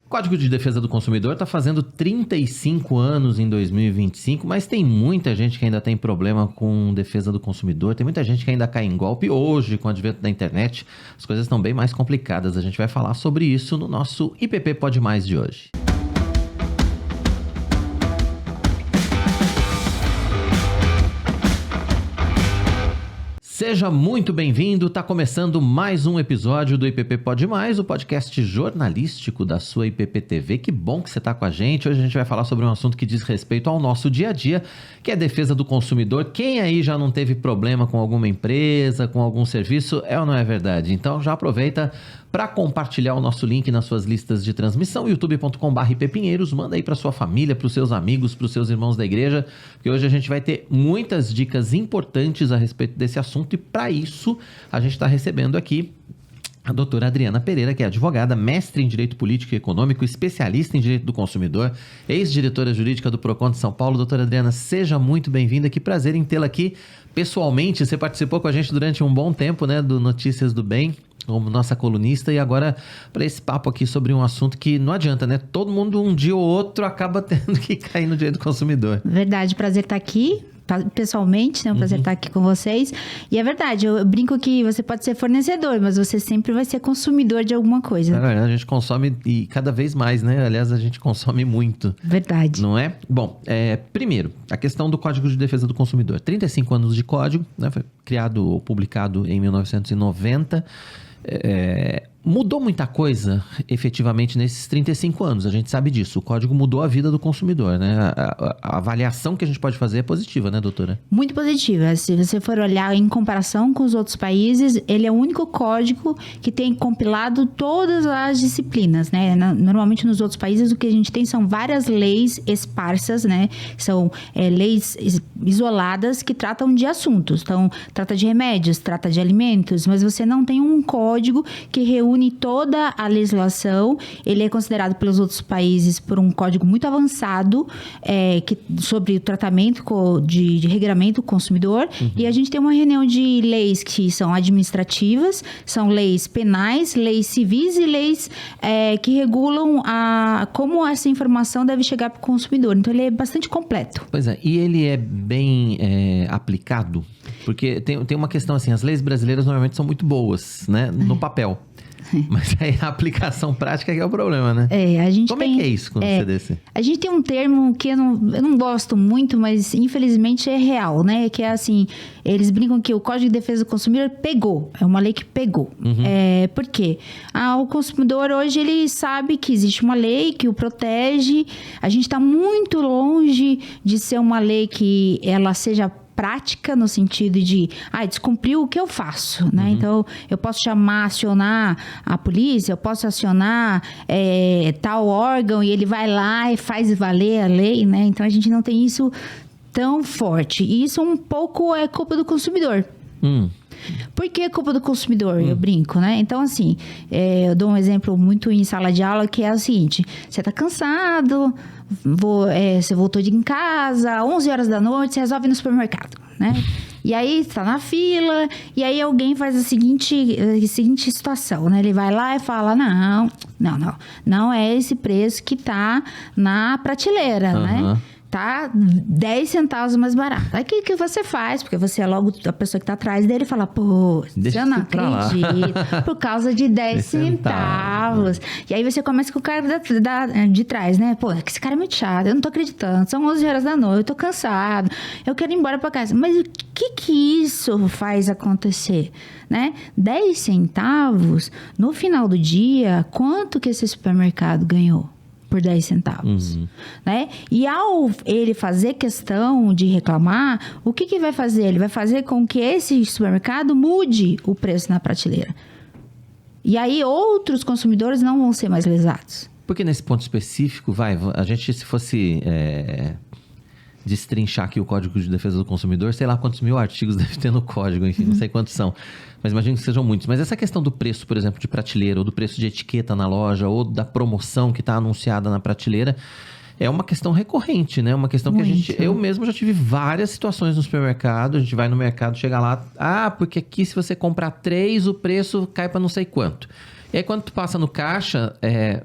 Código de Defesa do Consumidor está fazendo 35 anos em 2025, mas tem muita gente que ainda tem problema com defesa do consumidor, tem muita gente que ainda cai em golpe. Hoje, com o advento da internet, as coisas estão bem mais complicadas. A gente vai falar sobre isso no nosso IPP Pode Mais de hoje. Seja muito bem-vindo, está começando mais um episódio do IPP Pode Mais, o podcast jornalístico da sua IPP TV. Que bom que você está com a gente. Hoje a gente vai falar sobre um assunto que diz respeito ao nosso dia a dia, que é a defesa do consumidor. Quem aí já não teve problema com alguma empresa, com algum serviço, é ou não é verdade? Então já aproveita para compartilhar o nosso link nas suas listas de transmissão, youtube.com/ipepinheiros, manda aí para sua família, para os seus amigos, para os seus irmãos da igreja, porque hoje a gente vai ter muitas dicas importantes a respeito desse assunto e para isso a gente está recebendo aqui a doutora Adriana Pereira, que é advogada, mestre em Direito Político e Econômico, especialista em Direito do Consumidor, ex-diretora jurídica do Procon de São Paulo. Doutora Adriana, seja muito bem-vinda, que prazer em tê-la aqui pessoalmente. Você participou com a gente durante um bom tempo, né, do Notícias do Bem, como nossa colunista, e agora para esse papo aqui sobre um assunto que não adianta, né? Todo mundo um dia ou outro acaba tendo que cair no direito do consumidor. Verdade, prazer estar aqui. Pessoalmente, né? Um prazer estar aqui com vocês. E é verdade, eu brinco que você pode ser fornecedor, mas você sempre vai ser consumidor de alguma coisa. É verdade, a gente consome e cada vez mais, né? Aliás, a gente consome muito. Verdade. Não é? Bom, primeiro, a questão do Código de Defesa do Consumidor. 35 anos de código, né? Foi criado ou publicado em 1990. Mudou muita coisa, efetivamente, nesses 35 anos. A gente sabe disso. O código mudou a vida do consumidor, né? A avaliação que a gente pode fazer é positiva, né, doutora? Muito positiva. Se você for olhar em comparação com os outros países, ele é o único código que tem compilado todas as disciplinas, né? Normalmente, nos outros países, o que a gente tem são várias leis esparsas, né? São leis isoladas que tratam de assuntos. Então, trata de remédios, trata de alimentos, mas você não tem um código que reúne toda a legislação. Ele é considerado pelos outros países por um código muito avançado sobre o tratamento de regramento do consumidor. E a gente tem uma reunião de leis que são administrativas, são leis penais, leis civis e leis que regulam como essa informação deve chegar para o consumidor. Então, ele é bastante completo. Pois é, e ele é bem aplicado? Porque tem uma questão assim, as leis brasileiras normalmente são muito boas, né? No papel. Mas aí a aplicação prática que é o problema, né? Como é que é isso com o CDC? A gente tem um termo que eu não gosto muito, mas infelizmente é real, né? Que é assim, eles brincam que o Código de Defesa do Consumidor pegou. É uma lei que pegou. Por quê? O consumidor hoje, ele sabe que existe uma lei que o protege. A gente está muito longe de ser uma lei que ela seja prática no sentido de, descumpriu, o que eu faço, né? Então, eu posso acionar a polícia, eu posso acionar tal órgão e ele vai lá e faz valer a lei, né? Então, a gente não tem isso tão forte. E isso um pouco é culpa do consumidor. Por que é culpa do consumidor? Eu brinco, né? Então, assim, eu dou um exemplo muito em sala de aula, que é o seguinte: você tá cansado, você voltou em casa, 11 horas da noite, você resolve ir no supermercado, né? E aí, tá na fila, e aí alguém faz a seguinte situação, né? Ele vai lá e fala, não é esse preço que tá na prateleira, né? Tá 10 centavos mais barato. Aí o que você faz? Porque você é logo a pessoa que tá atrás dele e fala, pô, eu não acredito, por causa de 10 centavos. E aí você começa com o cara de trás, né? Pô, esse cara é muito chato, eu não tô acreditando, são 11 horas da noite, eu tô cansado, eu quero ir embora pra casa. Mas o que isso faz acontecer, né? 10 centavos, no final do dia, quanto que esse supermercado ganhou? Por 10 centavos, né? E ao ele fazer questão de reclamar, o que vai fazer? Ele vai fazer com que esse supermercado mude o preço na prateleira. E aí outros consumidores não vão ser mais lesados. Porque nesse ponto específico, a gente, se fosse destrinchar aqui o Código de Defesa do Consumidor, sei lá quantos mil artigos deve ter no código, enfim, não sei quantos são, mas imagino que sejam muitos. Mas essa questão do preço, por exemplo, de prateleira, ou do preço de etiqueta na loja, ou da promoção que está anunciada na prateleira, é uma questão recorrente, né? Uma questão que eu mesmo já tive várias situações no supermercado. A gente vai no mercado, chega lá, porque aqui se você comprar 3, o preço cai para não sei quanto. E aí, quando tu passa no caixa,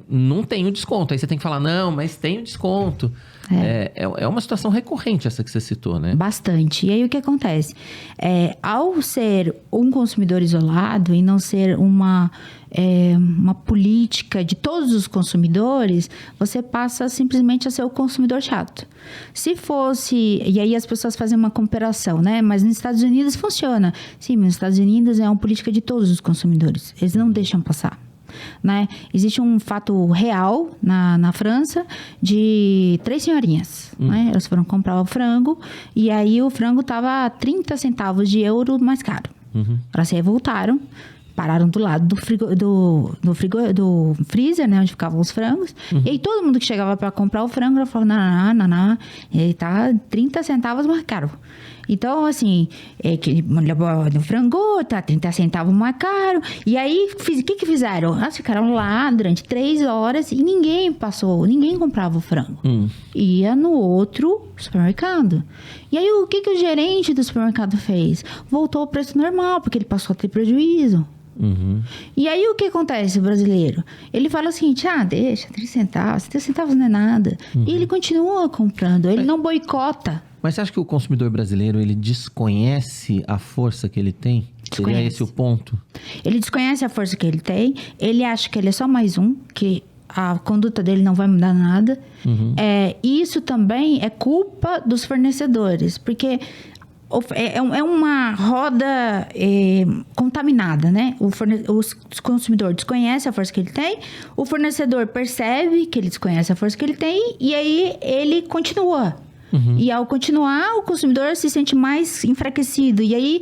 não tem o desconto. Aí você tem que falar, não, mas tem o desconto. É uma situação recorrente essa que você citou, né? Bastante. E aí, o que acontece? Ao ser um consumidor isolado e não ser uma política de todos os consumidores, você passa simplesmente a ser o consumidor chato. Se fosse... E aí, as pessoas fazem uma comparação, né? Mas nos Estados Unidos funciona. Sim, mas nos Estados Unidos é uma política de todos os consumidores. Eles não deixam passar. Né? Existe um fato real na França de 3 senhorinhas. Né? Elas foram comprar o frango e aí o frango estava 30 centavos de euro mais caro. Elas se revoltaram, pararam do lado do freezer, né, onde ficavam os frangos. E aí todo mundo que chegava para comprar o frango, ela falava, não, ele tá 30 centavos mais caro. Então, assim, no frango tá 30 centavos mais caro. E aí, o que fizeram? Elas ficaram lá durante 3 horas e ninguém comprava o frango. Ia no outro supermercado. E aí, o que o gerente do supermercado fez? Voltou ao preço normal, porque ele passou a ter prejuízo. E aí, o que acontece, o brasileiro? Ele fala o seguinte, deixa, 3 centavos não é nada. E ele continua comprando, ele não boicota. Mas você acha que o consumidor brasileiro, ele desconhece a força que ele tem? Seria esse o ponto? Ele desconhece a força que ele tem, ele acha que ele é só mais um, que a conduta dele não vai mudar nada. Isso também é culpa dos fornecedores, porque é uma roda contaminada, né? O consumidor desconhece a força que ele tem, o fornecedor percebe que ele desconhece a força que ele tem, e aí ele continua. E ao continuar, o consumidor se sente mais enfraquecido. E aí,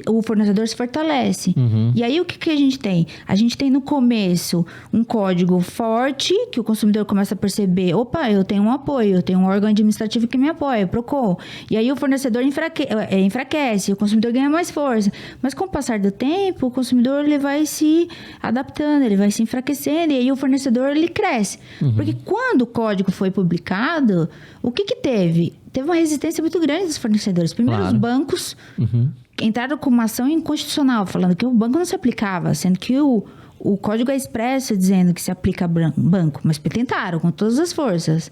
o fornecedor se fortalece. E aí, o que a gente tem? A gente tem no começo um código forte, que o consumidor começa a perceber. Opa, eu tenho um apoio, eu tenho um órgão administrativo que me apoia, Procon. E aí, o fornecedor enfraquece, o consumidor ganha mais força. Mas com o passar do tempo, o consumidor ele vai se adaptando, ele vai se enfraquecendo. E aí, o fornecedor ele cresce. Porque quando o código foi publicado, o que teve? Teve uma resistência muito grande dos fornecedores. Primeiro, os bancos entraram com uma ação inconstitucional, falando que o banco não se aplicava, sendo que o código é expresso dizendo que se aplica a banco, mas tentaram com todas as forças.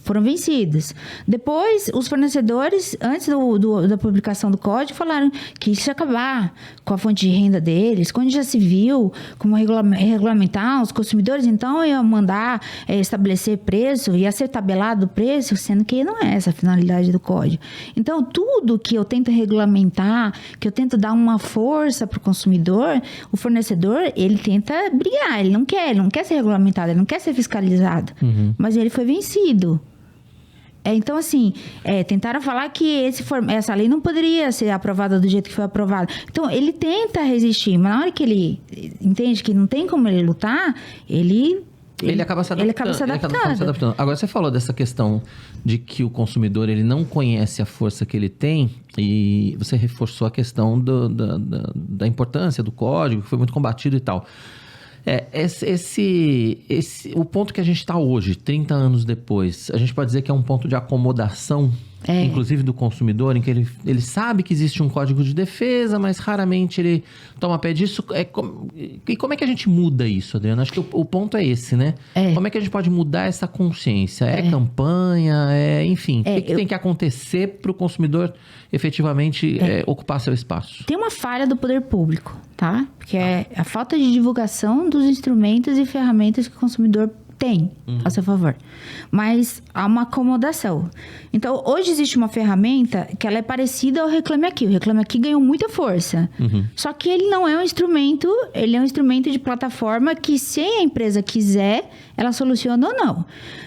Foram vencidos. Depois, os fornecedores, antes da publicação do código, falaram que isso ia acabar com a fonte de renda deles. Quando já se viu como regulamentar os consumidores, então iam mandar estabelecer preço, ia ser tabelado o preço, sendo que não é essa a finalidade do código. Então, tudo que eu tento regulamentar, que eu tento dar uma força para o consumidor, o fornecedor, ele tenta brigar, ele não quer ser regulamentado, ele não quer ser fiscalizado. Mas ele foi vencido. Então, assim, tentaram falar que essa lei não poderia ser aprovada do jeito que foi aprovada. Então, ele tenta resistir, mas na hora que ele entende que não tem como ele lutar, ele acaba se adaptando. Agora, você falou dessa questão de que o consumidor ele não conhece a força que ele tem e você reforçou a questão da importância do código, que foi muito combatido e tal. O ponto que a gente está hoje, 30 anos depois, a gente pode dizer que é um ponto de acomodação, inclusive do consumidor, em que ele sabe que existe um código de defesa, mas raramente ele toma pé disso. E como é que a gente muda isso, Adriana? Acho que o ponto é esse, né? Como é que a gente pode mudar essa consciência? Campanha? Enfim, o que tem que acontecer para o consumidor efetivamente ocupar seu espaço? Tem uma falha do poder público, tá? Que é a falta de divulgação dos instrumentos e ferramentas que o consumidor tem a seu favor. Mas há uma acomodação. Então, hoje existe uma ferramenta que ela é parecida ao Reclame Aqui. O Reclame Aqui ganhou muita força. Só que ele não é um instrumento, ele é um instrumento de plataforma que, se a empresa quiser, ela soluciona ou não.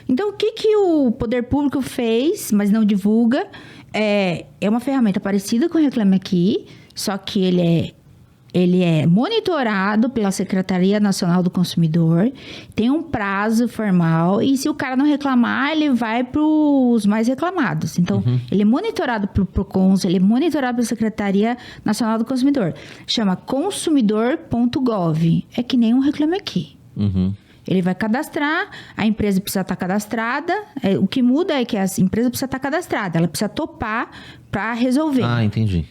Então, o que o poder público fez, mas não divulga, é uma ferramenta parecida com o Reclame Aqui, só que ele é monitorado pela Secretaria Nacional do Consumidor, tem um prazo formal e se o cara não reclamar, ele vai para os mais reclamados. Então, ele é monitorado pelo Procon, ele é monitorado pela Secretaria Nacional do Consumidor. Chama consumidor.gov. É que nem um Reclame Aqui. Ele vai cadastrar, a empresa precisa estar cadastrada. O que muda é que a empresa precisa estar cadastrada, ela precisa topar para resolver. Entendi.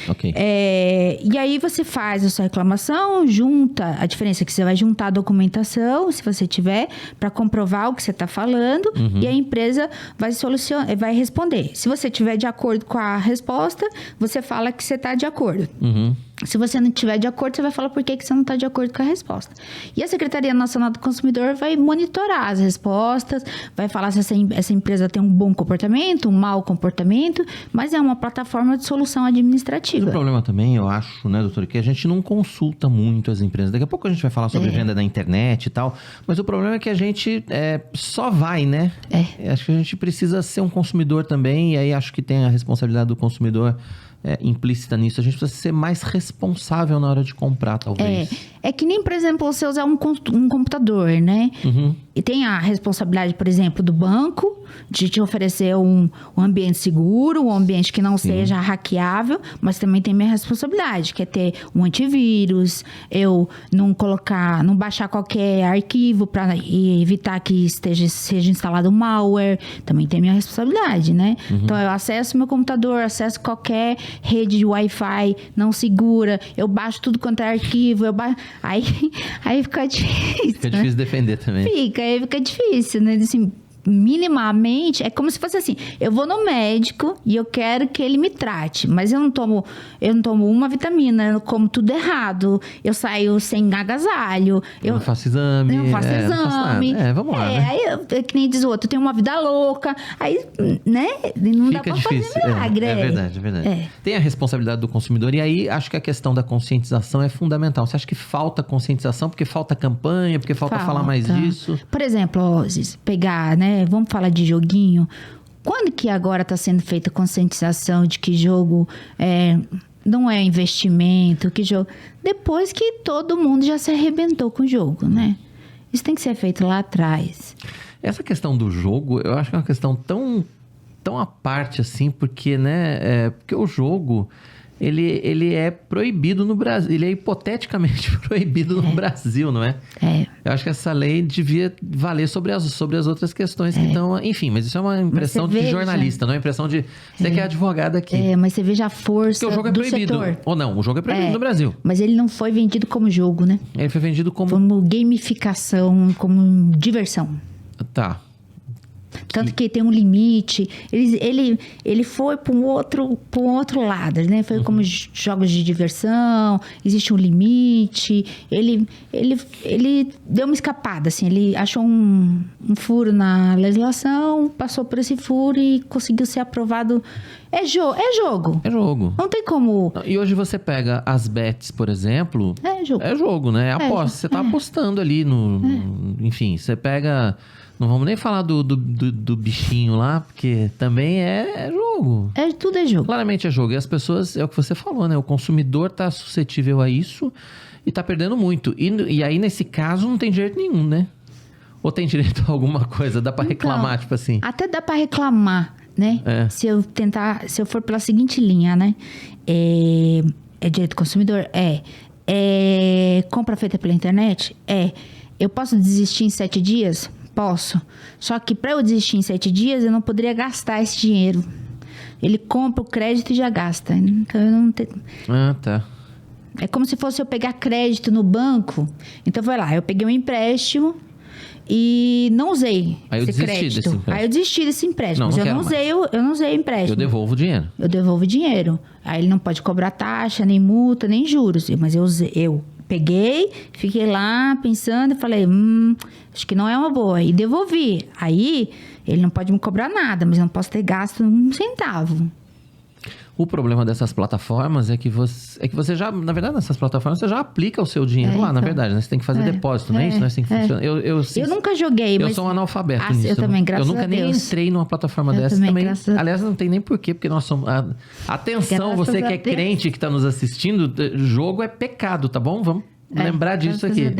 Ok. E aí você faz a sua reclamação, junta, a diferença é que você vai juntar a documentação, se você tiver, para comprovar o que você está falando, e a empresa vai responder. Se você estiver de acordo com a resposta, você fala que você está de acordo. Se você não estiver de acordo, você vai falar por que você não está de acordo com a resposta. E a Secretaria Nacional do Consumidor vai monitorar as respostas, vai falar se essa empresa tem um bom comportamento, um mau comportamento, mas é uma plataforma de solução administrativa. O problema também, eu acho, né, doutor, que a gente não consulta muito as empresas. Daqui a pouco a gente vai falar sobre venda na internet e tal, mas o problema é que a gente só vai, né? Acho que a gente precisa ser um consumidor também, e aí acho que tem a responsabilidade do consumidor implícita nisso. A gente precisa ser mais responsável na hora de comprar, talvez. É que nem, por exemplo, você usar um computador, né? E tem a responsabilidade, por exemplo, do banco de te oferecer um ambiente seguro, um ambiente que não seja hackeável, mas também tem minha responsabilidade, que é ter um antivírus, eu não baixar qualquer arquivo para evitar que seja instalado um malware, também tem minha responsabilidade, né? Então, eu acesso meu computador, acesso qualquer rede de Wi-Fi não segura, eu baixo tudo quanto é arquivo, aí fica difícil. Fica difícil defender também. Aí fica difícil, né? Assim, minimamente, é como se fosse assim, eu vou no médico e eu quero que ele me trate, mas eu não tomo uma vitamina, eu como tudo errado, eu saio sem agasalho, eu não faço exame, não faço exame. Vamos lá, né? Aí, que nem diz o outro, eu tenho uma vida louca, aí, né, não fica dá pra difícil. fazer milagre. É verdade. Tem a responsabilidade do consumidor, e aí acho que a questão da conscientização é fundamental. Você acha que falta conscientização porque falta campanha, porque falta falar mais disso? Por exemplo, pegar, né, vamos falar de joguinho. Quando que agora está sendo feita a conscientização de que jogo não é investimento, que jogo... Depois que todo mundo já se arrebentou com o jogo, né? Isso tem que ser feito lá atrás. Essa questão do jogo, eu acho que é uma questão tão à parte assim, porque, né? Porque o jogo... Ele é proibido no Brasil. Ele é hipoteticamente proibido no Brasil, não é? Eu acho que essa lei devia valer sobre as outras questões que estão... Enfim, mas isso é uma impressão de jornalista, não é uma impressão de... Você que é advogada aqui. Mas você veja a força do setor. Porque o jogo é proibido. Ou não, o jogo é proibido no Brasil. Mas ele não foi vendido como jogo, né? Ele foi vendido como gamificação, como diversão. Tá. Tanto que tem um limite. Ele foi para um outro lado, né? Foi como jogos de diversão, existe um limite. Ele deu uma escapada, assim. Ele achou um furo na legislação, passou por esse furo e conseguiu ser aprovado. É jogo. É jogo. Não tem como... E hoje você pega as bets, por exemplo... É jogo, né? É aposta. Você tá apostando ali no... Enfim, você pega... Não vamos nem falar do bichinho lá, porque também é jogo. Tudo é jogo. Claramente é jogo. E as pessoas, é o que você falou, né? O consumidor tá suscetível a isso e tá perdendo muito. E aí, nesse caso, não tem direito nenhum, né? Ou tem direito a alguma coisa? Dá pra reclamar, tipo assim? Até dá pra reclamar, né? Se eu for pela seguinte linha, né? É direito do consumidor? Compra feita pela internet? Eu posso desistir em 7 dias? Posso. Só que para eu desistir em 7 dias, eu não poderia gastar esse dinheiro. Ele compra o crédito e já gasta. Então, eu não tenho... tá. É como se fosse eu pegar crédito no banco. Então, vai lá. Eu peguei um empréstimo e não usei esse crédito. Aí eu desisti desse empréstimo. Mas eu não usei o empréstimo. Eu devolvo o dinheiro. Aí ele não pode cobrar taxa, nem multa, nem juros. Mas eu peguei, fiquei lá pensando e falei, acho que não é uma boa. E devolvi. Aí, ele não pode me cobrar nada, mas eu não posso ter gasto um centavo. O problema dessas plataformas é que você já, na verdade, nessas plataformas, você já aplica o seu dinheiro lá, na verdade, né? Você tem que fazer depósito, não é isso? Não é assim que funciona. Eu nunca joguei, mas... Eu sou um analfabeto nisso. Eu também, graças a Deus. Eu nunca nem entrei numa plataforma dessa também. Aliás, não tem nem porquê, porque nós somos... Atenção, você que é crente que está nos assistindo, jogo é pecado, tá bom? Vamos lembrar disso aqui.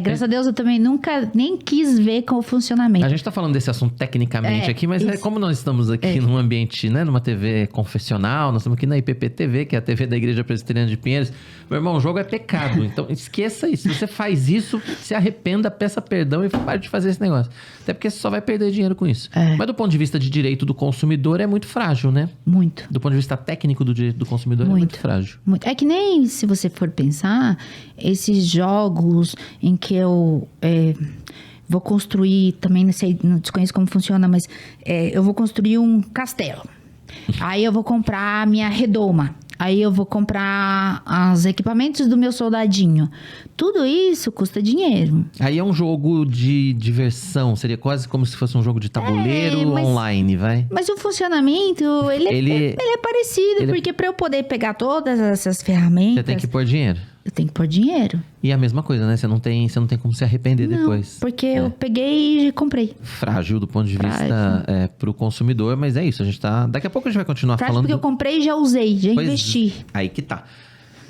Graças a Deus eu também nunca nem quis ver com o funcionamento. A gente tá falando desse assunto tecnicamente aqui, mas como nós estamos aqui num ambiente, né, numa TV confessional, nós estamos aqui na IPP-TV, que é a TV da Igreja Presbiteriana de Pinheiros. Meu irmão, o jogo é pecado, então esqueça isso. Se você faz isso, se arrependa, peça perdão e pare de fazer esse negócio. Até porque você só vai perder dinheiro com isso. Mas do ponto de vista de direito do consumidor, é muito frágil, né? Muito. Do ponto de vista técnico do direito do consumidor, é muito frágil. Muito. É que nem, se você for pensar, esses jogos em que eu vou construir, também não desconheço como funciona, mas eu vou construir um castelo. Aí eu vou comprar a minha redoma. Aí eu vou comprar os equipamentos do meu soldadinho. Tudo isso custa dinheiro. Aí é um jogo de diversão. Seria quase como se fosse um jogo de tabuleiro online, vai? Mas o funcionamento, ele é parecido. Porque para eu poder pegar todas essas ferramentas... Você tem que pôr dinheiro. Eu tenho que pôr dinheiro. E é a mesma coisa, né? Você não tem como se arrepender depois. Porque eu peguei e comprei. Frágil do ponto de vista pro consumidor, mas é isso. A gente tá... Daqui a pouco a gente vai continuar falando... Porque eu comprei e já usei, já investi. Aí que tá.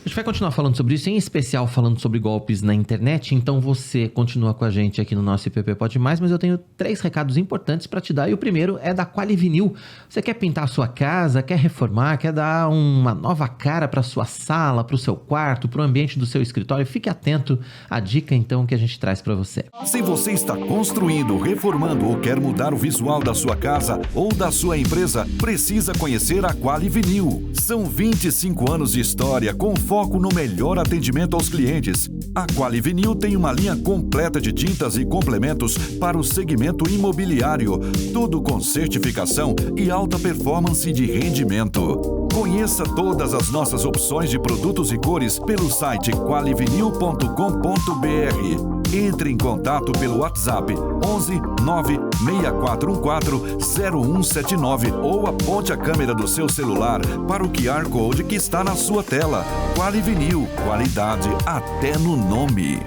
A gente vai continuar falando sobre isso, em especial falando sobre golpes na internet. Então você continua com a gente aqui no nosso IPP Pode Mais, mas eu tenho 3 recados importantes para te dar. E o primeiro é da Qualivinil. Você quer pintar a sua casa, quer reformar, quer dar uma nova cara para sua sala, para o seu quarto, para o ambiente do seu escritório? Fique atento à dica então que a gente traz para você. Se você está construindo, reformando ou quer mudar o visual da sua casa ou da sua empresa, precisa conhecer a Qualivinil. São 25 anos de história com foco no melhor atendimento aos clientes. A Qualivinil tem uma linha completa de tintas e complementos para o segmento imobiliário, tudo com certificação e alta performance de rendimento. Conheça todas as nossas opções de produtos e cores pelo site qualivinil.com.br. Entre em contato pelo WhatsApp 11 96414 0179 ou aponte a câmera do seu celular para o QR Code que está na sua tela. Qualivinil, qualidade até no nome.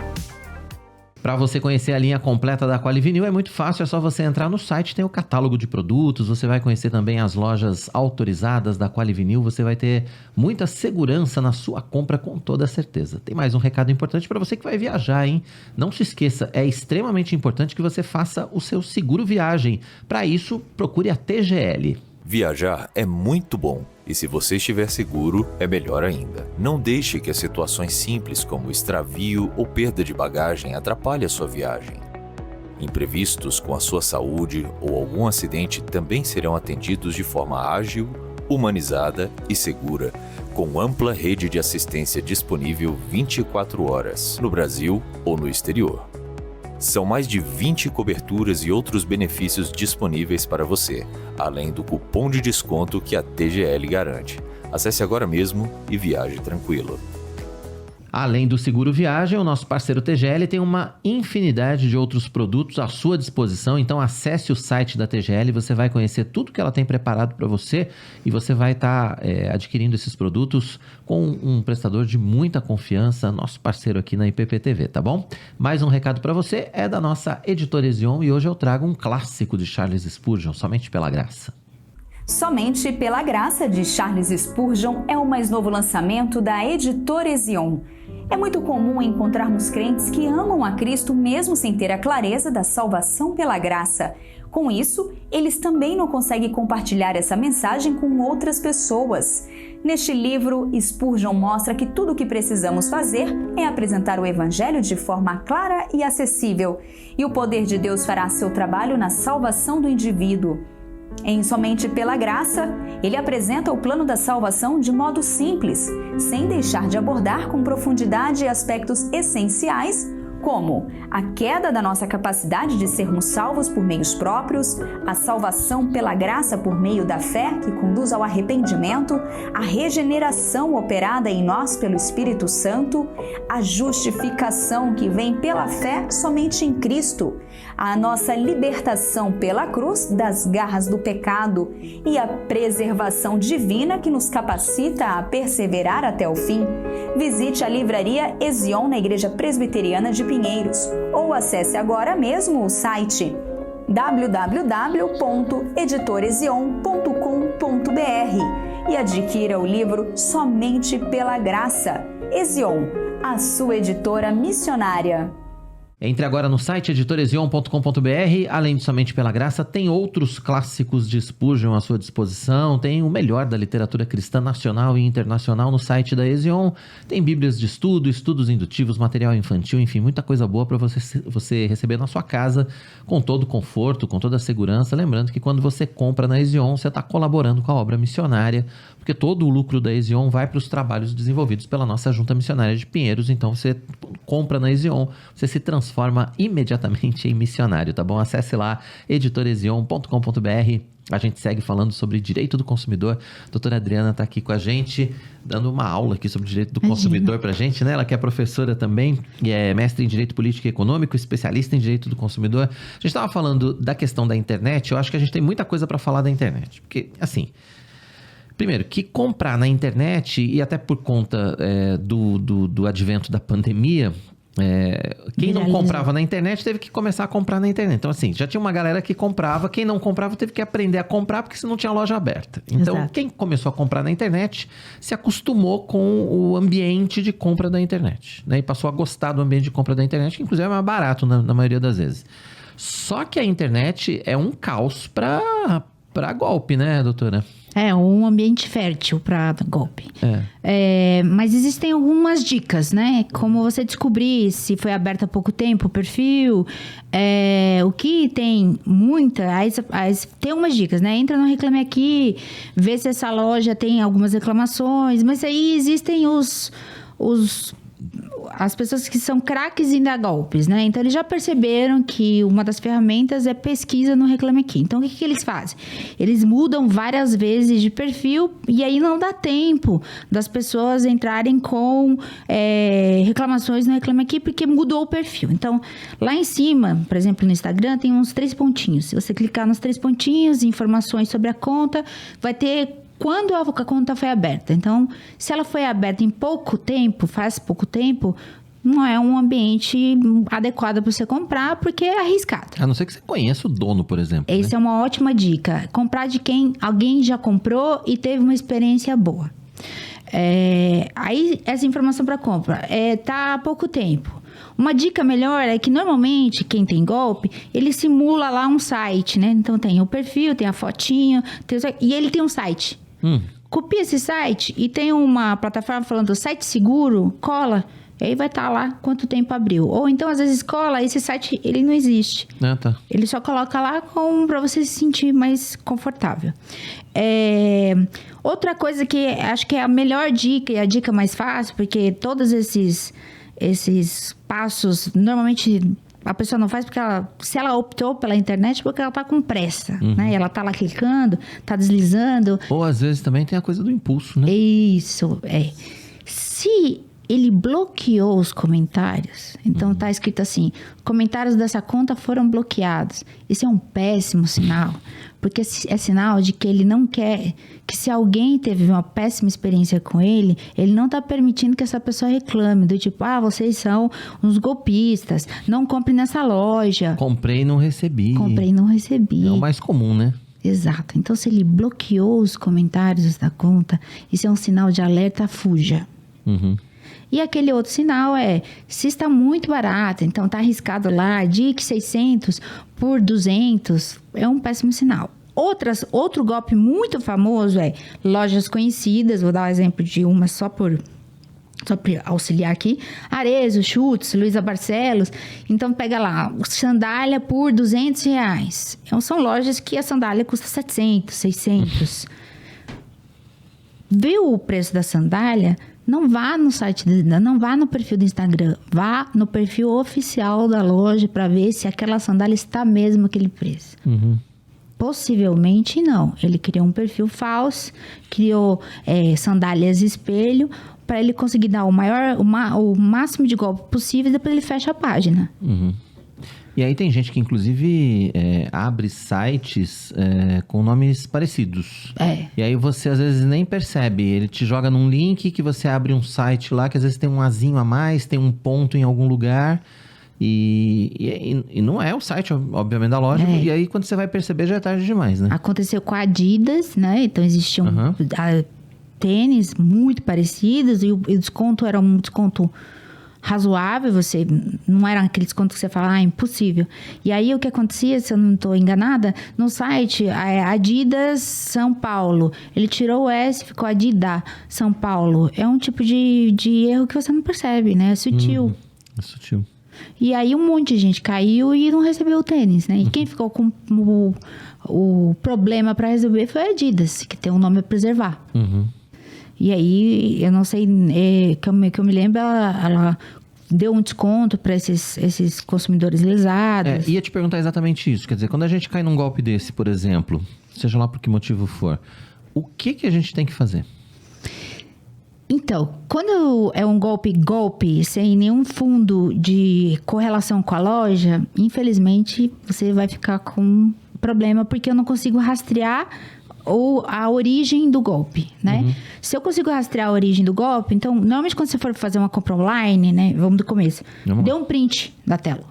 Para você conhecer a linha completa da Qualivinil é muito fácil, é só você entrar no site, tem o catálogo de produtos, você vai conhecer também as lojas autorizadas da Qualivinil, você vai ter muita segurança na sua compra com toda certeza. Tem mais um recado importante para você que vai viajar, hein? Não se esqueça, é extremamente importante que você faça o seu seguro viagem. Para isso, procure a TGL. Viajar é muito bom e se você estiver seguro, é melhor ainda. Não deixe que as situações simples como extravio ou perda de bagagem atrapalhem a sua viagem. Imprevistos com a sua saúde ou algum acidente também serão atendidos de forma ágil, humanizada e segura, com ampla rede de assistência disponível 24 horas, no Brasil ou no exterior. São mais de 20 coberturas e outros benefícios disponíveis para você, além do cupom de desconto que a TGL garante. Acesse agora mesmo e viaje tranquilo. Além do seguro viagem, o nosso parceiro TGL tem uma infinidade de outros produtos à sua disposição. Então acesse o site da TGL, você vai conhecer tudo que ela tem preparado para você e você vai estar adquirindo esses produtos com um prestador de muita confiança, nosso parceiro aqui na IPP-TV, tá bom? Mais um recado para você é da nossa Editora Ezion e hoje eu trago um clássico de Charles Spurgeon, Somente pela Graça. Somente pela Graça, de Charles Spurgeon, é o mais novo lançamento da Editora Ezion. É muito comum encontrarmos crentes que amam a Cristo mesmo sem ter a clareza da salvação pela graça. Com isso, eles também não conseguem compartilhar essa mensagem com outras pessoas. Neste livro, Spurgeon mostra que tudo o que precisamos fazer é apresentar o Evangelho de forma clara e acessível, e o poder de Deus fará seu trabalho na salvação do indivíduo. Em Somente pela Graça, ele apresenta o plano da salvação de modo simples, sem deixar de abordar com profundidade aspectos essenciais, como a queda da nossa capacidade de sermos salvos por meios próprios, a salvação pela graça por meio da fé, que conduz ao arrependimento, a regeneração operada em nós pelo Espírito Santo, a justificação que vem pela fé somente em Cristo, a nossa libertação pela cruz das garras do pecado e a preservação divina que nos capacita a perseverar até o fim. Visite a livraria Ezion na Igreja Presbiteriana de Pinheiros ou acesse agora mesmo o site www.editorezion.com.br e adquira o livro Somente pela Graça. Ezion, a sua editora missionária. Entre agora no site editoresion.com.br. Além de Somente pela Graça, tem outros clássicos de Spurgeon à sua disposição. Tem o melhor da literatura cristã nacional e internacional no site da Esion. Tem bíblias de estudo, estudos indutivos, material infantil, enfim, muita coisa boa para você receber na sua casa com todo o conforto, com toda a segurança. Lembrando que quando você compra na Esion, você está colaborando com a obra missionária, porque todo o lucro da Esion vai para os trabalhos desenvolvidos pela nossa Junta Missionária de Pinheiros. Então você compra na Esion, você se transforma imediatamente em missionário, tá bom? Acesse lá editoresion.com.br. A gente segue falando sobre direito do consumidor. A doutora Adriana está aqui com a gente, dando uma aula aqui sobre direito do consumidor pra gente, né? Ela que é professora também, e é mestre em direito político e econômico, especialista em direito do consumidor. A gente estava falando da questão da internet. Eu acho que a gente tem muita coisa para falar da internet, porque, assim, primeiro, que comprar na internet, e até por conta do advento da pandemia, quem não comprava na internet teve que começar a comprar na internet. Então, assim, já tinha uma galera que comprava. Quem não comprava teve que aprender a comprar, porque senão não tinha loja aberta. Então, exato, quem começou a comprar na internet se acostumou com o ambiente de compra da internet, né? E passou a gostar do ambiente de compra da internet, que inclusive é mais barato na maioria das vezes. Só que a internet é um caos para golpe, né, doutora? É um ambiente fértil para golpe. Mas existem algumas dicas, né? Como você descobrir se foi aberto há pouco tempo o perfil. O que tem tem umas dicas, né? Entra no Reclame Aqui, vê se essa loja tem algumas reclamações. Mas aí existem as pessoas que são craques em dar golpes, né? Então, eles já perceberam que uma das ferramentas é pesquisa no Reclame Aqui. Então, o que eles fazem? Eles mudam várias vezes de perfil e aí não dá tempo das pessoas entrarem com reclamações no Reclame Aqui porque mudou o perfil. Então, lá em cima, por exemplo, no Instagram, tem uns 3 pontinhos. Se você clicar nos 3 pontinhos, informações sobre a conta, vai ter quando a conta foi aberta. Então, se ela foi aberta em faz pouco tempo, não é um ambiente adequado para você comprar, porque é arriscado. A não ser que você conheça o dono, por exemplo. Essa é uma ótima dica. Comprar de quem alguém já comprou e teve uma experiência boa. Aí, essa informação para compra tá há pouco tempo. Uma dica melhor é que, normalmente, quem tem golpe, ele simula lá um site, né? Então, tem o perfil, tem a fotinho, e ele tem um site. Copia esse site e tem uma plataforma falando site seguro, cola, e aí vai estar lá quanto tempo abriu. Ou então, às vezes, cola, esse site, ele não existe. Tá. Ele só coloca lá para você se sentir mais confortável. Outra coisa que acho que é a melhor dica e a dica mais fácil, porque todos esses passos, normalmente a pessoa não faz porque se ela optou pela internet, porque ela tá com pressa, né? Ela tá lá clicando, tá deslizando. Ou às vezes também tem a coisa do impulso, né? Isso, Se ele bloqueou os comentários, então tá escrito assim: comentários dessa conta foram bloqueados. Isso é um péssimo sinal, porque é sinal de que ele não quer, que se alguém teve uma péssima experiência com ele não tá permitindo que essa pessoa reclame, do tipo, vocês são uns golpistas, não compre nessa loja. Comprei e não recebi. É o mais comum, né? Exato. Então, se ele bloqueou os comentários da conta, isso é um sinal de alerta, fuja. E aquele outro sinal se está muito barato, então está arriscado lá, DIC 600 por 200, é um péssimo sinal. Outro golpe muito famoso lojas conhecidas, vou dar um exemplo de uma só para auxiliar aqui: Arezzo, Schutz, Luiza Barcelos. Então pega lá, sandália por R$200. Então, são lojas que a sandália custa 700, 600. Viu o preço da sandália? Não vá no site, não vá no perfil do Instagram, vá no perfil oficial da loja para ver se aquela sandália está mesmo aquele preço. Possivelmente não. Ele criou um perfil falso, criou sandálias espelho para ele conseguir dar o máximo de golpe possível e depois ele fecha a página. E aí tem gente que, inclusive, abre sites com nomes parecidos. E aí você, às vezes, nem percebe. Ele te joga num link que você abre um site lá, que às vezes tem um azinho a mais, tem um ponto em algum lugar. E não é o site, obviamente, da loja. E aí, quando você vai perceber, já é tarde demais, né? Aconteceu com a Adidas, né? Então, existiam tênis muito parecidos e o desconto era um desconto razoável, você não era aquele desconto que você fala, impossível. E aí o que acontecia, se eu não estou enganada, no site Adidas São Paulo, ele tirou o S, ficou Adidas São Paulo. É um tipo de erro que você não percebe, né? É sutil. É sutil. E aí um monte de gente caiu e não recebeu o tênis, né? E quem ficou com o problema para resolver foi a Adidas, que tem um nome a preservar. E aí, eu não sei, que eu me lembro, ela deu um desconto para esses consumidores lesados. Ia te perguntar exatamente isso. Quer dizer, quando a gente cai num golpe desse, por exemplo, seja lá por que motivo for, o que a gente tem que fazer? Então, quando é um golpe sem nenhum fundo de correlação com a loja, infelizmente, você vai ficar com problema, porque eu não consigo rastrear ou a origem do golpe, né? Se eu consigo rastrear a origem do golpe, então, normalmente quando você for fazer uma compra online, né? Vamos do começo. Dê um print da tela.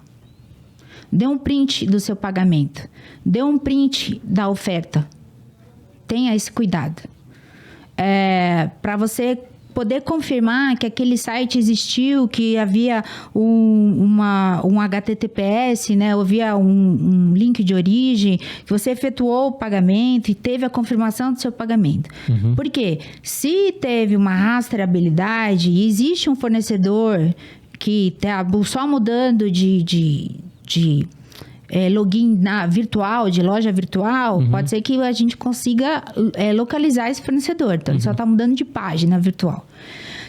Dê um print do seu pagamento. Dê um print da oferta. Tenha esse cuidado. Para você poder confirmar que aquele site existiu, que havia um HTTPS, né? Havia um link de origem, que você efetuou o pagamento e teve a confirmação do seu pagamento. Porque se teve uma rastreabilidade e existe um fornecedor que está só mudando de login virtual, de loja virtual, pode ser que a gente consiga localizar esse fornecedor. Então, ele só está mudando de página virtual.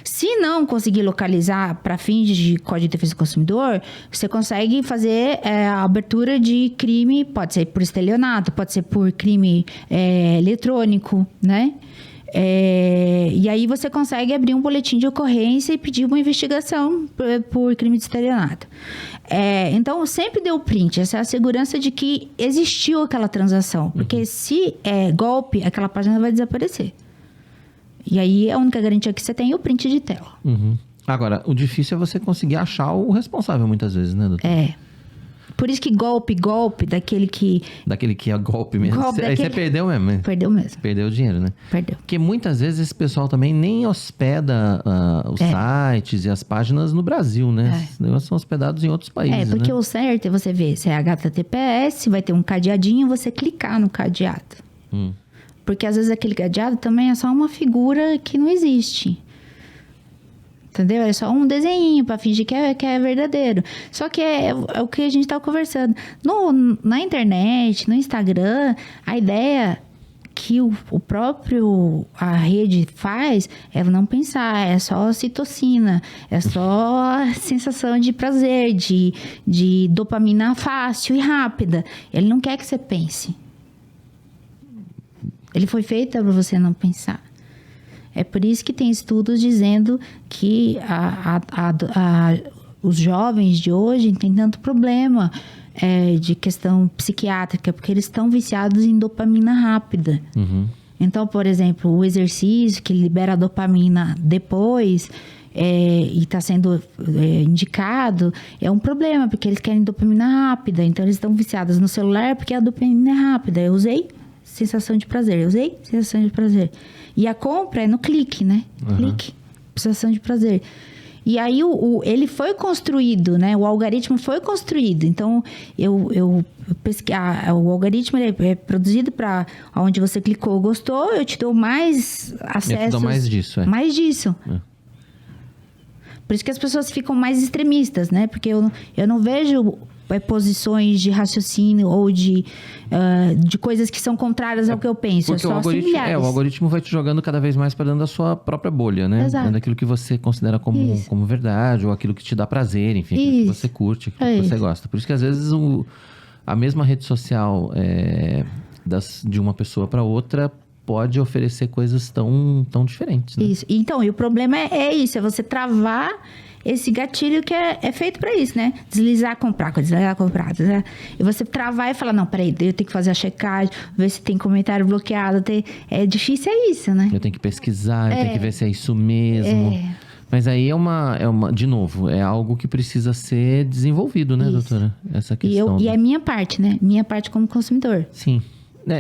Se não conseguir localizar para fins de Código de Defesa do Consumidor, você consegue fazer a abertura de crime, pode ser por estelionato, pode ser por crime eletrônico, né? E aí você consegue abrir um boletim de ocorrência e pedir uma investigação por crime de estelionato. Então, sempre dê o print. Essa é a segurança de que existiu aquela transação. Porque se é golpe, aquela página vai desaparecer. E aí, a única garantia que você tem é o print de tela. Agora, o difícil é você conseguir achar o responsável muitas vezes, né, doutor? Por isso que golpe, daquele que é golpe mesmo. Aí você perdeu mesmo. Perdeu mesmo. Perdeu o dinheiro, né? Perdeu. Porque muitas vezes esse pessoal também nem hospeda os sites e as páginas no Brasil, né? Os negócios são hospedados em outros países, porque né? o certo é você ver se é HTTPS, vai ter um cadeadinho, você clicar no cadeado. Porque às vezes aquele cadeado também é só uma figura que não existe. Entendeu? É só um desenho para fingir que é verdadeiro. Só que é o que a gente estava conversando. Na internet, no Instagram, a ideia que a rede faz é não pensar, é só ocitocina, é só sensação de prazer, de dopamina fácil e rápida. Ele não quer que você pense. Ele foi feito para você não pensar. É por isso que tem estudos dizendo que os jovens de hoje têm tanto problema de questão psiquiátrica, porque eles estão viciados em dopamina rápida. Então, por exemplo, o exercício que libera a dopamina depois e está sendo indicado, é um problema, porque eles querem dopamina rápida. Então, eles estão viciados no celular porque a dopamina é rápida. Eu usei, sensação de prazer. Eu usei, sensação de prazer. E a compra é no clique, né? Clique, sensação de prazer. E aí, ele foi construído, né? O algoritmo foi construído. Então, o algoritmo é produzido para onde você clicou, gostou, eu te dou mais acesso. Eu te dou mais disso, Mais disso. Por isso que as pessoas ficam mais extremistas, né? Porque eu não vejo posições de raciocínio ou de coisas que são contrárias ao que eu penso. Porque o algoritmo vai te jogando cada vez mais para dentro da sua própria bolha, né? Exato. Daquilo que você considera como verdade, ou aquilo que te dá prazer, enfim, aquilo que você curte, aquilo que você gosta. Por isso que às vezes a mesma rede social de uma pessoa para outra pode oferecer coisas tão diferentes, né? Isso. Então, e o problema é isso, é você travar esse gatilho que é feito para isso, né? Deslizar, comprar. Né? E você travar e falar, não, peraí, eu tenho que fazer a checagem, ver se tem comentário bloqueado. É difícil, é isso, né? Eu tenho que pesquisar, eu tenho que ver se é isso mesmo. Mas aí de novo, é algo que precisa ser desenvolvido, né, doutora? Essa questão. E é minha parte, né? Minha parte como consumidor. Sim.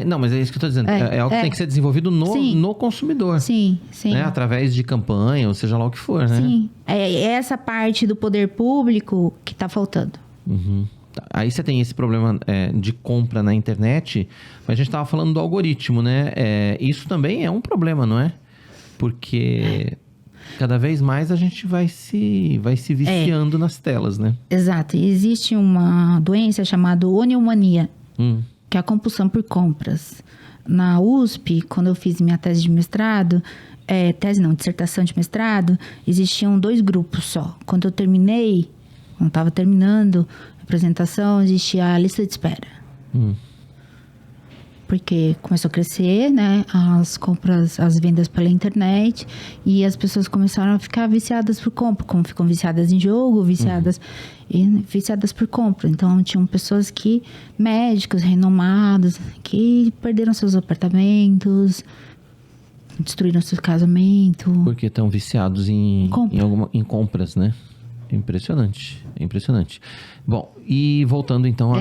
Não, mas é isso que eu estou dizendo. É algo que tem que ser desenvolvido no consumidor. Sim. Né? Através de campanha, ou seja lá o que for, né? Sim. É essa parte do poder público que está faltando. Uhum. Aí você tem esse problema de compra na internet, mas a gente estava falando do algoritmo, né? Isso também é um problema, não é? Porque cada vez mais a gente vai se viciando nas telas, né? Exato. Existe uma doença chamada oniomania, que é a compulsão por compras. Na USP, quando eu fiz minha tese de mestrado, dissertação de mestrado, existiam 2 grupos só. Quando eu estava terminando a apresentação, existia a lista de espera. Porque começou a crescer, né, as compras, as vendas pela internet, e as pessoas começaram a ficar viciadas por compra, como ficam viciadas em jogo, viciadas por compra. Então, tinham pessoas médicos renomados, que perderam seus apartamentos, destruíram seu casamento. Porque estão viciados em compras, né? Impressionante. Bom, e voltando então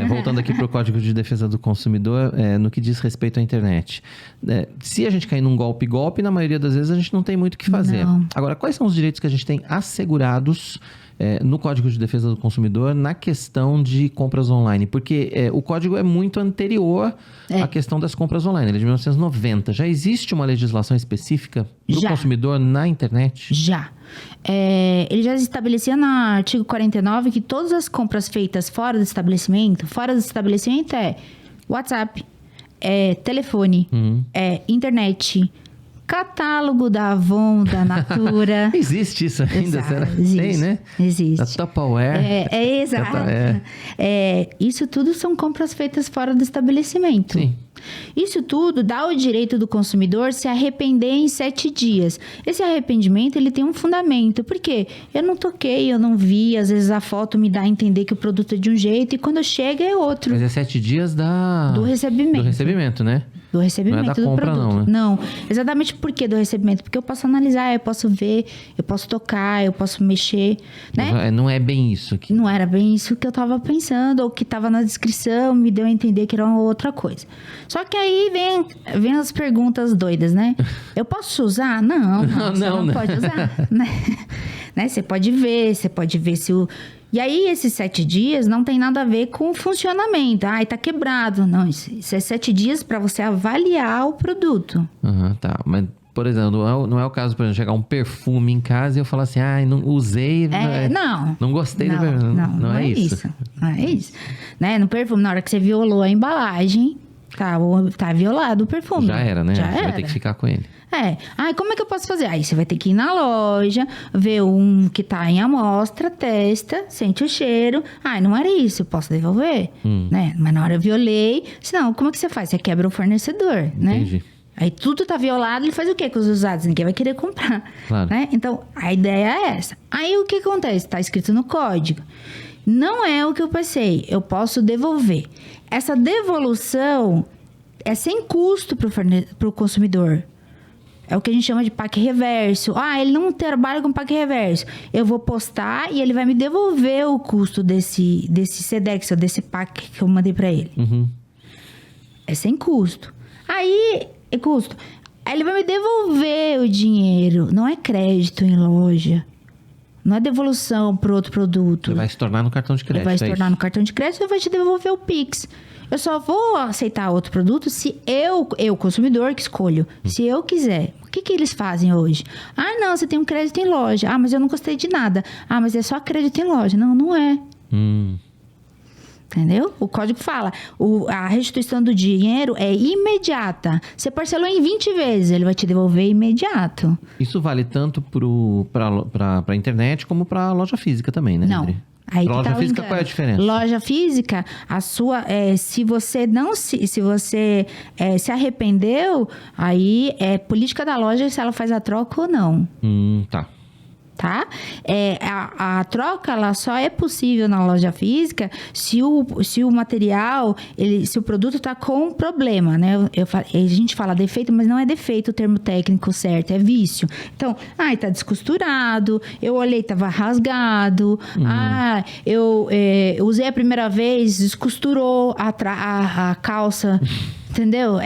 voltando aqui para o Código de Defesa do Consumidor, no que diz respeito à internet. Se a gente cair num golpe, na maioria das vezes a gente não tem muito o que fazer. Não. Agora, quais são os direitos que a gente tem assegurados no Código de Defesa do Consumidor na questão de compras online? Porque o código é muito anterior à questão das compras online. Ele é de 1990. Já existe uma legislação específica para o consumidor na internet? Já. Ele já estabelecia no artigo 49 que todas as compras feitas fora do estabelecimento é WhatsApp, telefone, internet, catálogo da Avon, da Natura. Existe isso ainda? Exato, tem, né? Existe. Da Tupperware. Exato. Isso tudo são compras feitas fora do estabelecimento. Sim. Isso tudo dá o direito do consumidor se arrepender em 7 dias. Esse arrependimento, ele tem um fundamento. Por quê? Eu não toquei, eu não vi. Às vezes a foto me dá a entender que o produto é de um jeito e quando chega é outro. Mas é 7 dias do recebimento. Do recebimento, né? Do recebimento não é da compra, produto. Não, né? Não. Exatamente por que do recebimento? Porque eu posso analisar, eu posso ver, eu posso tocar, eu posso mexer, né? Não é bem isso aqui. Não era bem isso que eu tava pensando, ou que tava na descrição, me deu a entender que era uma outra coisa. Só que aí vem as perguntas doidas, né? Eu posso usar? Não, você não pode usar, né? Você pode ver se o... E aí, esses 7 dias não tem nada a ver com o funcionamento. Tá quebrado. Não, isso é 7 dias para você avaliar o produto. Tá. Mas, por exemplo, não é o caso, por exemplo, chegar um perfume em casa e eu falar assim, não usei... Não gostei do perfume. Não é isso. Não é isso. Né? No perfume, na hora que você violou a embalagem, tá violado o perfume. Já era, né? Você vai ter que ficar com ele. Como é que eu posso fazer? Aí você vai ter que ir na loja, ver um que tá em amostra, testa, sente o cheiro. Não era isso, eu posso devolver, né? Mas na hora eu violei. Senão, como é que você faz? Você quebra o fornecedor, né? Entendi. Aí tudo tá violado, ele faz o quê com os usados? Ninguém vai querer comprar, claro. Né? Então, a ideia é essa. Aí o que acontece? Tá escrito no código. Não é o que eu pensei, eu posso devolver. Essa devolução é sem custo pro consumidor. É o que a gente chama de PAC reverso. Ele não trabalha com PAC reverso. Eu vou postar e ele vai me devolver o custo desse Sedex, ou desse PAC que eu mandei para ele. É sem custo. Aí, é custo. Aí ele vai me devolver o dinheiro. Não é crédito em loja. Não é devolução para outro produto. Ele vai se tornar no cartão de crédito. Ele vai se tornar no cartão de crédito e vai te devolver o Pix. Eu só vou aceitar outro produto se eu consumidor, que escolho. Se eu quiser. O que eles fazem hoje? Não, você tem um crédito em loja. Mas eu não gostei de nada. Mas é só crédito em loja. Não é. Entendeu? O código fala, a restituição do dinheiro é imediata. Você parcelou em 20 vezes, ele vai te devolver imediato. Isso vale tanto para a internet como para a loja física também, né, Não. André? Aí pra loja física, qual é a diferença? Loja física, se você se arrependeu, aí é política da loja se ela faz a troca ou não. Tá. tá? A troca, ela só é possível na loja física se o material, se o produto tá com problema, né? A gente fala defeito, mas não é defeito o termo técnico certo, é vício. Então, tá descosturado, eu olhei, tava rasgado, eu usei a primeira vez, descosturou a calça. Entendeu?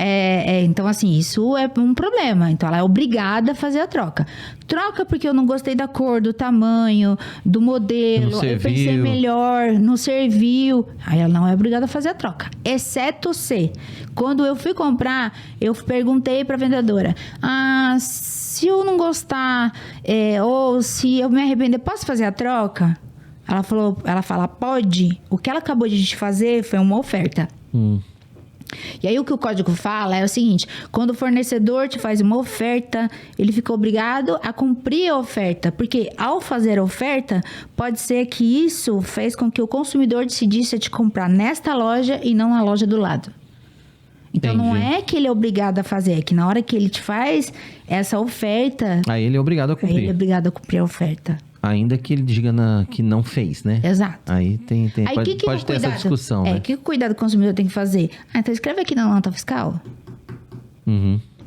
Então, assim, isso é um problema. Então, ela é obrigada a fazer a troca. Troca porque eu não gostei da cor, do tamanho, do modelo. Eu pensei melhor, não serviu. Aí ela não é obrigada a fazer a troca. Exceto se, quando eu fui comprar, eu perguntei pra vendedora. Se eu não gostar, ou se eu me arrepender, posso fazer a troca? Ela fala, pode. O que ela acabou de fazer foi uma oferta. E aí o que o código fala é o seguinte: quando o fornecedor te faz uma oferta, ele fica obrigado a cumprir a oferta, porque ao fazer a oferta, pode ser que isso fez com que o consumidor decidisse te comprar nesta loja e não na loja do lado. Então, não é que ele é obrigado a fazer, é que na hora que ele te faz essa oferta... Aí ele é obrigado a cumprir. Aí ele é obrigado a cumprir a oferta. Ainda que ele diga que não fez, né? Exato. Aí pode ter essa discussão, né? Que cuidado o consumidor tem que fazer? Então escreve aqui na nota fiscal.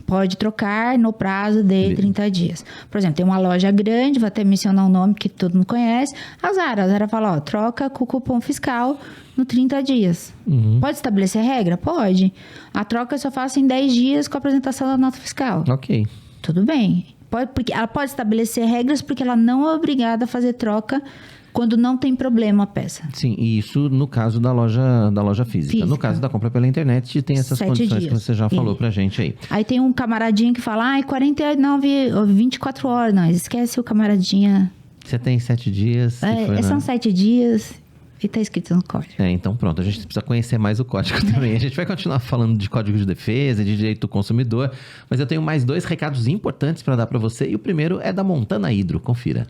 Pode trocar no prazo de 30 dias. Por exemplo, tem uma loja grande, vou até mencionar um nome que todo mundo conhece. A Zara fala, troca com o cupom fiscal no 30 dias. Pode estabelecer regra? Pode. A troca eu só faço em 10 dias com a apresentação da nota fiscal. Ok. Tudo bem. Porque ela pode estabelecer regras porque ela não é obrigada a fazer troca quando não tem problema a peça. Sim, e isso no cacaso da loja física. No caso da compra pela internet, tem essas condições dias. Que você já falou pra gente aí. Aí tem um camaradinho que fala, 24 horas. Não, esquece o camaradinha. Você tem 7 dias. São 7 dias e tá escrito no código. Então pronto, a gente precisa conhecer mais o código também. A gente vai continuar falando de código de defesa, de direito do consumidor, mas eu tenho mais 2 recados importantes para dar para você, e o primeiro é da Montana Hidro. Confira.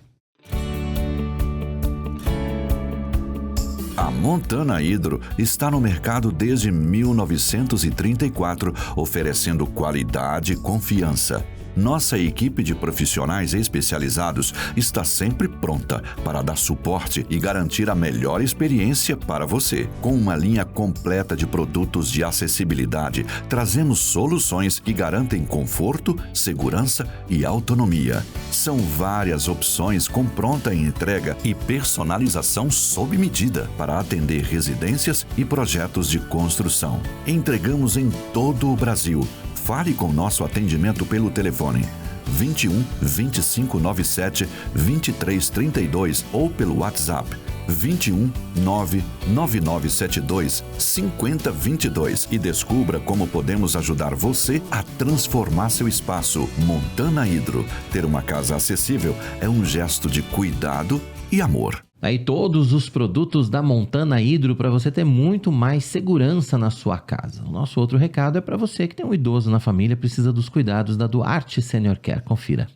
A Montana Hidro está no mercado desde 1934, oferecendo qualidade e confiança. Nossa equipe de profissionais especializados está sempre pronta para dar suporte e garantir a melhor experiência para você. Com uma linha completa de produtos de acessibilidade, trazemos soluções que garantem conforto, segurança e autonomia. São várias opções com pronta entrega e personalização sob medida para atender residências e projetos de construção. Entregamos em todo o Brasil. Fale com nosso atendimento pelo telefone 21 2597 2332 ou pelo WhatsApp 21 99972 5022 e descubra como podemos ajudar você a transformar seu espaço. Montana Hidro. Ter uma casa acessível é um gesto de cuidado e amor. Aí todos os produtos da Montana Hidro para você ter muito mais segurança na sua casa. O nosso outro recado é para você que tem um idoso na família e precisa dos cuidados da Duarte Senior Care. Confira.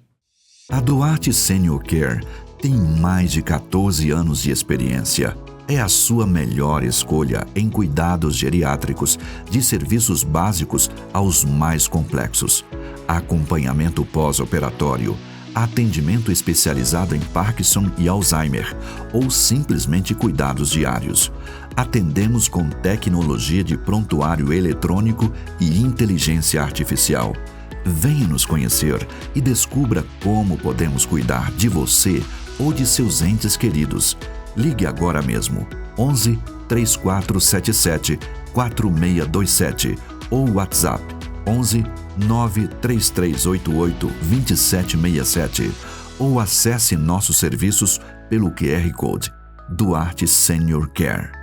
A Duarte Senior Care tem mais de 14 anos de experiência. É a sua melhor escolha em cuidados geriátricos, de serviços básicos aos mais complexos. Acompanhamento pós-operatório, atendimento especializado em Parkinson e Alzheimer, ou simplesmente cuidados diários. Atendemos com tecnologia de prontuário eletrônico e inteligência artificial. Venha nos conhecer e descubra como podemos cuidar de você ou de seus entes queridos. Ligue agora mesmo, 11 3477 4627 ou WhatsApp 11 93388 2767 ou acesse nossos serviços pelo QR Code Duarte Senior Care.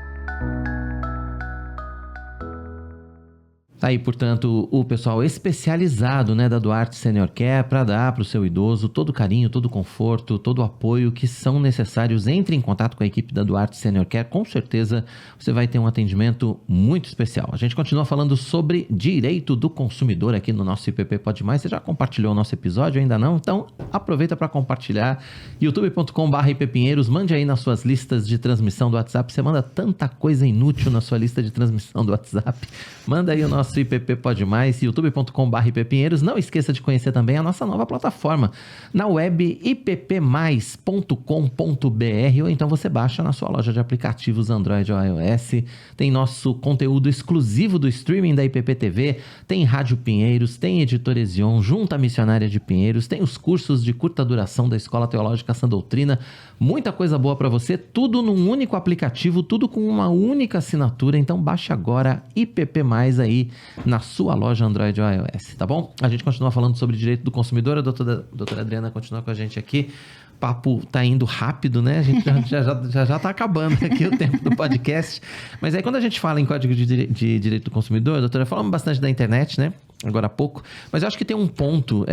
Tá aí, portanto, o pessoal especializado, da Duarte Senior Care para dar para o seu idoso todo o carinho, todo o conforto, todo o apoio que são necessários. Entre em contato com a equipe da Duarte Senior Care, com certeza você vai ter um atendimento muito especial. A gente continua falando sobre direito do consumidor aqui no nosso IPP Pode Mais. Você já compartilhou o nosso episódio? Ainda não? Então aproveita para compartilhar. youtube.com/ippinheiros. Mande aí nas suas listas de transmissão do WhatsApp. Você manda tanta coisa inútil na sua lista de transmissão do WhatsApp. Manda aí o nosso nosso IPP Pode Mais, youtube.com/ippinheiros. Não esqueça de conhecer também a nossa nova plataforma na web ippmais.com.br, ou então você baixa na sua loja de aplicativos Android ou iOS. Tem nosso conteúdo exclusivo do streaming da IPP-TV, tem Rádio Pinheiros, tem Editora Ezion, Junta Missionária de Pinheiros, tem os cursos de curta duração da Escola Teológica Sã Doutrina, muita coisa boa para você, tudo num único aplicativo, tudo com uma única assinatura. Então baixe agora IPP Mais aí na sua loja Android ou iOS, tá bom? A gente continua falando sobre direito do consumidor, a doutora Adriana continua com a gente aqui. O papo tá indo rápido, né? A gente já tá acabando aqui o tempo do podcast. Mas aí quando a gente fala em Código de Direito do Consumidor, doutora, falamos bastante da internet, né? Agora há pouco. Mas eu acho que tem um ponto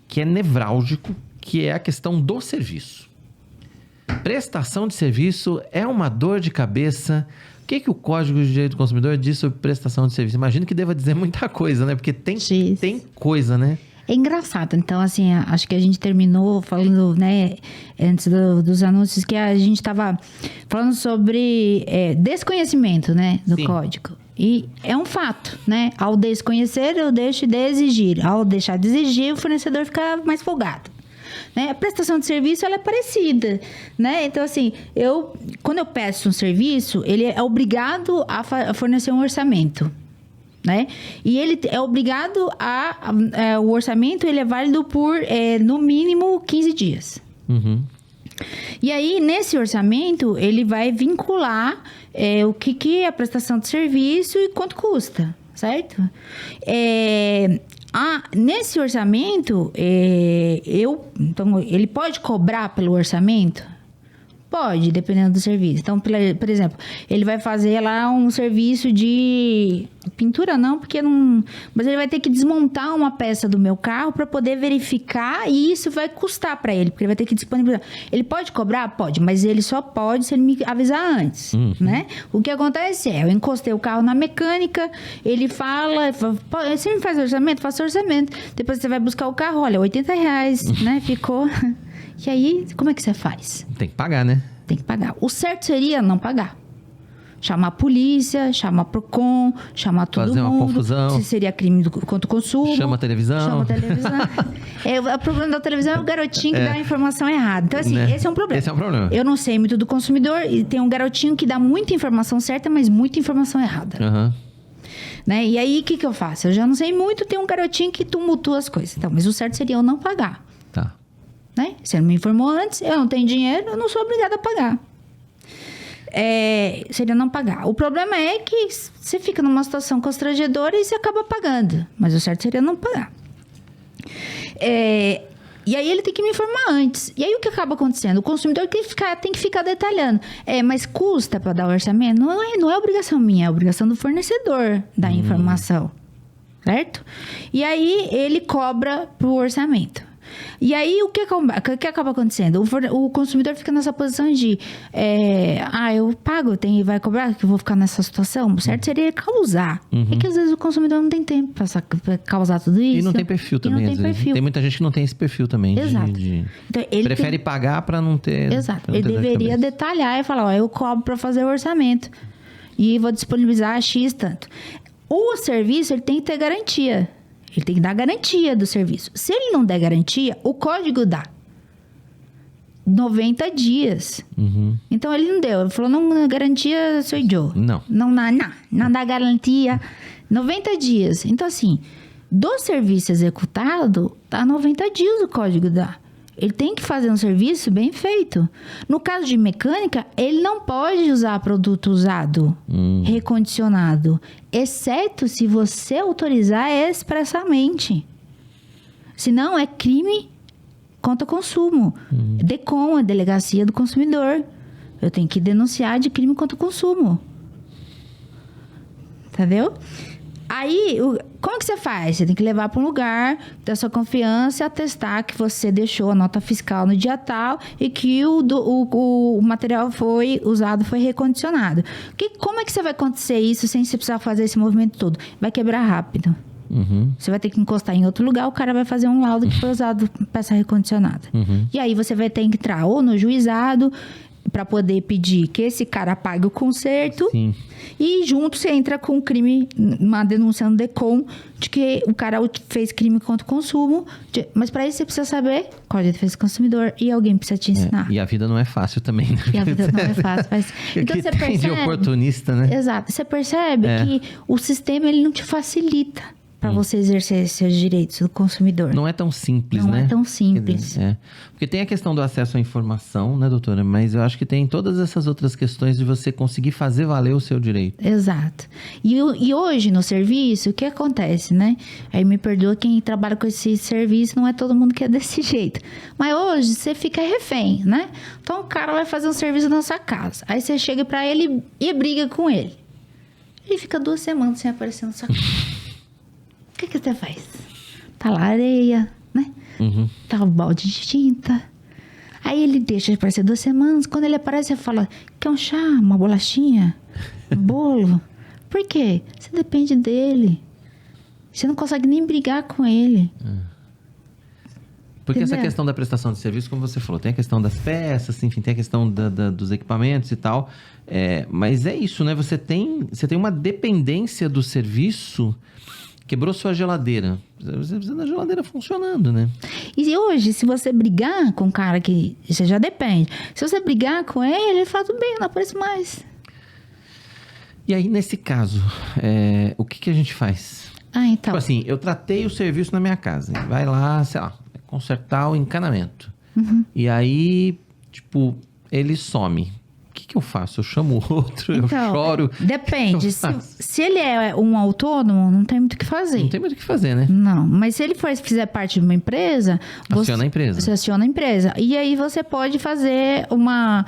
que é nevrálgico, que é a questão do serviço. Prestação de serviço é uma dor de cabeça. O que o Código de Direito do Consumidor diz sobre prestação de serviço? Imagino que deva dizer muita coisa, né? Porque tem coisa, né? É engraçado. Então, assim, acho que a gente terminou falando, né, antes dos anúncios, que a gente estava falando sobre desconhecimento, né, do código. E é um fato, né? Ao desconhecer, eu deixo de exigir. Ao deixar de exigir, o fornecedor fica mais folgado. Né? A prestação de serviço, ela é parecida, né? Então, assim, quando eu peço um serviço, ele é obrigado a fornecer um orçamento, né? E ele é obrigado o orçamento, ele é válido por, no mínimo, 15 dias. Uhum. E aí, nesse orçamento, ele vai vincular o que é a prestação de serviço e quanto custa, certo? Nesse orçamento, então, ele pode cobrar pelo orçamento? Pode, dependendo do serviço. Então, por exemplo, ele vai fazer lá um serviço de pintura, não, porque não... Mas ele vai ter que desmontar uma peça do meu carro para poder verificar, e isso vai custar para ele, porque ele vai ter que disponibilizar. Ele pode cobrar? Pode, mas ele só pode se ele me avisar antes, né? O que acontece eu encostei o carro na mecânica, ele fala, você me faz orçamento? Faço orçamento. Depois você vai buscar o carro, olha, R$80, né? Ficou... E aí, como é que você faz? Tem que pagar, né? Tem que pagar. O certo seria não pagar. Chamar a polícia, chamar a Procon, chamar todo mundo. Fazer uma confusão. Se seria crime contra o consumo. Chama a televisão. O problema da televisão é o garotinho que dá a informação errada. Então, assim, esse é um problema. Esse é um problema. Eu não sei muito do consumidor e tem um garotinho que dá muita informação certa, mas muita informação errada. Uhum. Né? E aí, o que eu faço? Eu já não sei muito, tem um garotinho que tumultua as coisas. Então, mas o certo seria eu não pagar. Tá. Né? Você não me informou antes, eu não tenho dinheiro, eu não sou obrigada a pagar. Seria não pagar. O problema é que você fica numa situação constrangedora e você acaba pagando. Mas o certo seria não pagar. E aí ele tem que me informar antes. E aí o que acaba acontecendo? O consumidor tem que ficar detalhando. Mas custa para dar o orçamento? Não é obrigação minha, é obrigação do fornecedor dar a informação. Certo? E aí ele cobra pro orçamento. E aí, o que acaba acontecendo? O consumidor fica nessa posição de... eu pago, vai cobrar, que eu vou ficar nessa situação. O certo seria causar. É que, às vezes, o consumidor não tem tempo para causar tudo isso. E não tem perfil também, às vezes. Tem muita gente que não tem esse perfil também. Exato. Então, ele prefere pagar para não ter... Exato. Ele deveria detalhar e falar, eu cobro para fazer o orçamento. E vou disponibilizar X tanto. O serviço, ele tem que ter garantia. Ele tem que dar garantia do serviço. Se ele não der garantia, o código dá 90 dias. Uhum. Então, ele não deu. Ele falou, não, garantia sou eu. Não dá garantia. 90 dias. Então, assim, do serviço executado, tá 90 dias o código dá. Ele tem que fazer um serviço bem feito. No caso de mecânica, ele não pode usar produto usado, recondicionado, exceto se você autorizar expressamente. Senão, é crime contra consumo. DECOM, a Delegacia do Consumidor. Eu tenho que denunciar de crime contra o consumo. Entendeu? Aí, como que você faz? Você tem que levar para um lugar da sua confiança e atestar que você deixou a nota fiscal no dia tal e que o material foi usado, foi recondicionado. Como é que você vai acontecer isso sem você precisar fazer esse movimento todo? Vai quebrar rápido. Uhum. Você vai ter que encostar em outro lugar, o cara vai fazer um laudo que foi usado peça recondicionada. E aí você vai ter que entrar ou no juizado, para poder pedir que esse cara pague o conserto. Sim. E junto você entra com crime, uma denúncia no DECOM de que o cara fez crime contra o consumo. Mas para isso você precisa saber Código de Defesa do Consumidor e alguém precisa te ensinar. E a vida não é fácil também, né? E a vida não é fácil. Mas... Então você percebe... de oportunista, né? Exato. Você percebe que o sistema ele não te facilita para você exercer seus direitos do consumidor. Não é tão simples, Não né? é tão simples. Porque tem a questão do acesso à informação, né, doutora? Mas eu acho que tem todas essas outras questões de você conseguir fazer valer o seu direito. Exato. E hoje no serviço, o que acontece, né? Aí me perdoa quem trabalha com esse serviço, não é todo mundo que é desse jeito. Mas hoje você fica refém, né? Então o cara vai fazer um serviço na sua casa. Aí você chega para ele e briga com ele. Ele fica 2 semanas sem aparecer na sua casa. O que você faz? Tá lá areia, né? Tá o balde de tinta. Aí ele deixa de aparecer 2 semanas. Quando ele aparece, você fala: quer um chá, uma bolachinha, um bolo? Por quê? Você depende dele. Você não consegue nem brigar com ele. Porque Entendeu? essa questão da prestação de serviço, como você falou, tem a questão das peças, enfim, tem a questão dos equipamentos e tal. Mas é isso, né? Você tem uma dependência do serviço. Quebrou sua geladeira. Você precisa da geladeira funcionando, né? E hoje, se você brigar com um cara que... Você já depende. Se você brigar com ele fala: tudo bem, eu não apareço mais. E aí, nesse caso, o que a gente faz? Então. Tipo assim, eu tratei o serviço na minha casa. Vai lá, sei lá, consertar o encanamento. E aí, tipo, ele some. O que eu faço? Eu chamo o outro, eu choro. Depende. Se ele é um autônomo, não tem muito o que fazer. Não tem muito o que fazer, né? Não, mas se ele fizer parte de uma empresa... Aciona a empresa. Você aciona a empresa. E aí você pode fazer uma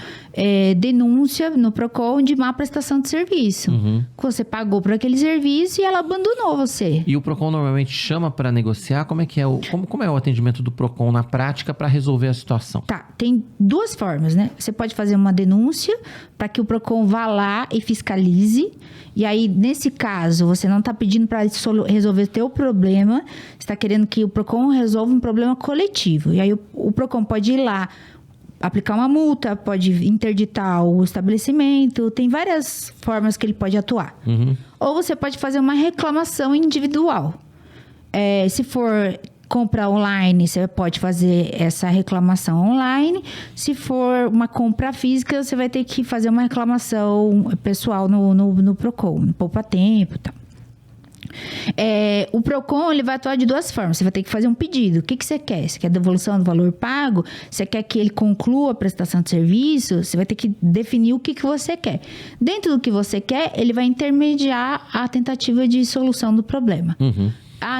denúncia no PROCON de má prestação de serviço. Você pagou por aquele serviço e ela abandonou você. E o PROCON normalmente chama para negociar? Como é que é como é o atendimento do PROCON na prática para resolver a situação? Tá, tem 2 formas, né? Você pode fazer uma denúncia para que o PROCON vá lá e fiscalize. E aí, nesse caso, você não está pedindo para resolver o teu problema, você está querendo que o PROCON resolva um problema coletivo. E aí, o PROCON pode ir lá, aplicar uma multa, pode interditar o estabelecimento, tem várias formas que ele pode atuar. Ou você pode fazer uma reclamação individual. Se for compra online, você pode fazer essa reclamação online. Se for uma compra física, você vai ter que fazer uma reclamação pessoal no PROCON, no Poupa Tempo e tal. O PROCON ele vai atuar de 2 formas. Você vai ter que fazer um pedido. O que você quer? Você quer devolução do valor pago? Você quer que ele conclua a prestação de serviço? Você vai ter que definir o que você quer. Dentro do que você quer, ele vai intermediar a tentativa de solução do problema.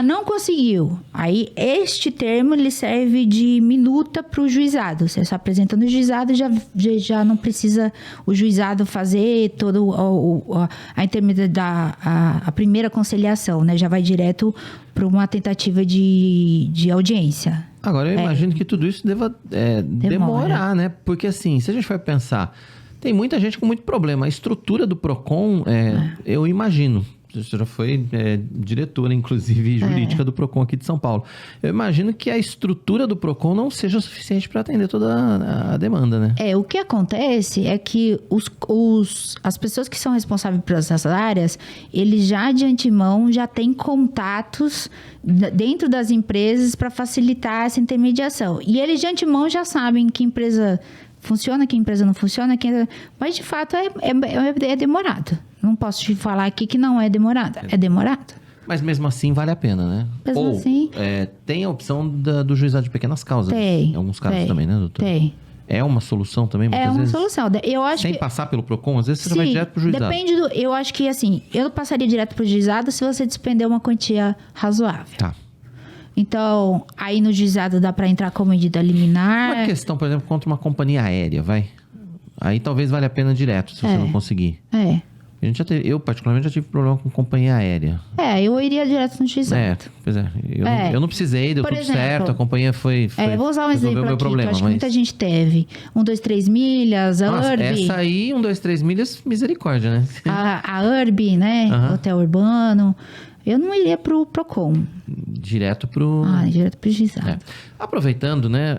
Não conseguiu. Aí, este termo, ele serve de minuta para o juizado. Você só apresenta no juizado e já não precisa o juizado fazer toda a intermediação, a primeira conciliação, né? Já vai direto para uma tentativa de audiência. Agora, eu imagino que tudo isso deva demorar, né? Porque, assim, se a gente for pensar, tem muita gente com muito problema. A estrutura do PROCON, eu imagino... Você já foi diretora, inclusive, jurídica do PROCON aqui de São Paulo. Eu imagino que a estrutura do PROCON não seja suficiente para atender toda a demanda, né? O que acontece é que as pessoas que são responsáveis por essas áreas, eles já de antemão já têm contatos dentro das empresas para facilitar essa intermediação. E eles de antemão já sabem que empresa funciona, que empresa não funciona, mas de fato é demorado. Não posso te falar aqui que não é demorado. É demorado. Mas mesmo assim vale a pena, né? Mesmo assim... tem a opção do juizado de pequenas causas. Tem. Em alguns casos também, né, doutor? Tem. É uma solução também, muitas vezes? Solução. Eu acho sem passar pelo PROCON, às vezes você vai direto pro juizado. Depende eu acho que, assim, eu passaria direto pro juizado se você despender uma quantia razoável. Tá. Então, aí no juizado dá para entrar com medida liminar. Uma questão, por exemplo, contra uma companhia aérea, vai? Aí talvez valha a pena direto, se você não conseguir. Eu, particularmente, já tive problema com companhia aérea. Eu iria direto no juizado. Pois é. Eu não precisei, deu tudo certo, a companhia foi vou usar um exemplo aqui, problema, que eu acho que muita gente teve. 1, 2, 3 milhas, a Urb. Essa aí, 1, 2, 3 milhas, misericórdia, né? A Urb, né? Hotel urbano. Eu não iria pro PROCON. Direto pro juizado. Aproveitando, né?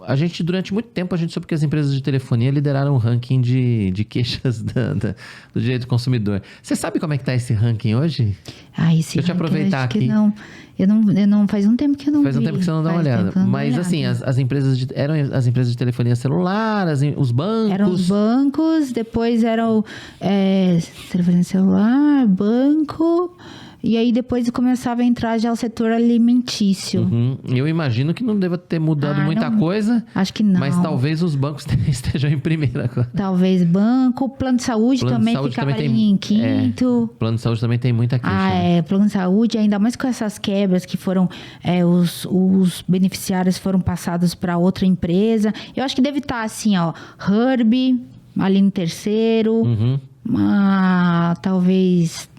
A gente, durante muito tempo, a gente soube que as empresas de telefonia lideraram o ranking de queixas do direito do consumidor. Você sabe como é que tá esse ranking hoje? Deixa eu te aproveitar aqui. Eu não faz um tempo que eu não Faz um vi. tempo que você não dá uma olhada. Mas assim, as empresas eram as empresas de telefonia celular, os bancos. Eram os bancos, depois eram telefonia celular, banco. E aí depois começava a entrar já o setor alimentício. Uhum. Eu imagino que não deva ter mudado muita coisa. Acho que não. Mas talvez os bancos estejam em primeira agora. Talvez banco, plano de saúde também ficava ali em quinto. Plano de saúde também tem muita queixa. Plano de saúde, ainda mais com essas quebras que foram, os beneficiários foram passados para outra empresa. Eu acho que deve estar assim, Herb, ali no terceiro. Uhum. Talvez...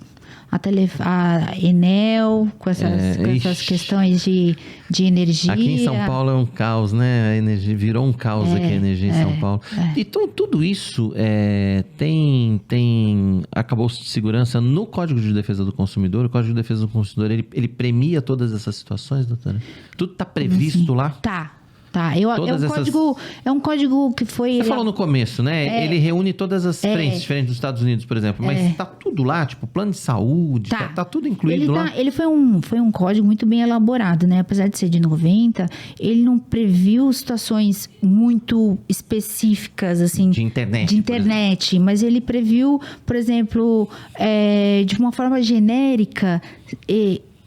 A Enel, com essas questões de energia. Aqui em São Paulo é um caos, né? A energia virou um caos aqui, a energia em São Paulo. Então, tudo isso tem arcabouço de segurança no Código de Defesa do Consumidor. O Código de Defesa do Consumidor, ele premia todas essas situações, doutora? Tudo está previsto lá? Tá. É um código que foi... Você falou no começo, né? Ele reúne todas as frentes diferentes dos Estados Unidos, por exemplo. Mas está tudo lá, tipo, plano de saúde, tá tudo incluído lá. Ele foi um código muito bem elaborado, né? Apesar de ser de 90, ele não previu situações muito específicas, assim... De internet, mas ele previu, por exemplo, de uma forma genérica...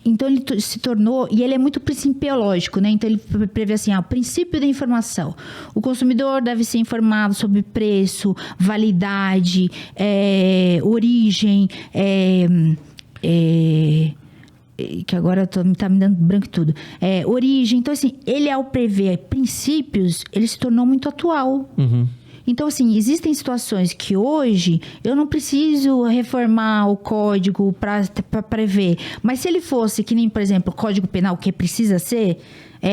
Então, ele se tornou... E ele é muito principiológico, né? Então, ele prevê assim, princípio da informação. O consumidor deve ser informado sobre preço, validade, origem, que agora tá me dando branco tudo. Origem. Então, assim, ele ao prever princípios, ele se tornou muito atual. Uhum. Então, assim, existem situações que hoje eu não preciso reformar o código para prever. Mas se ele fosse, que nem, por exemplo, o Código Penal, que precisa ser,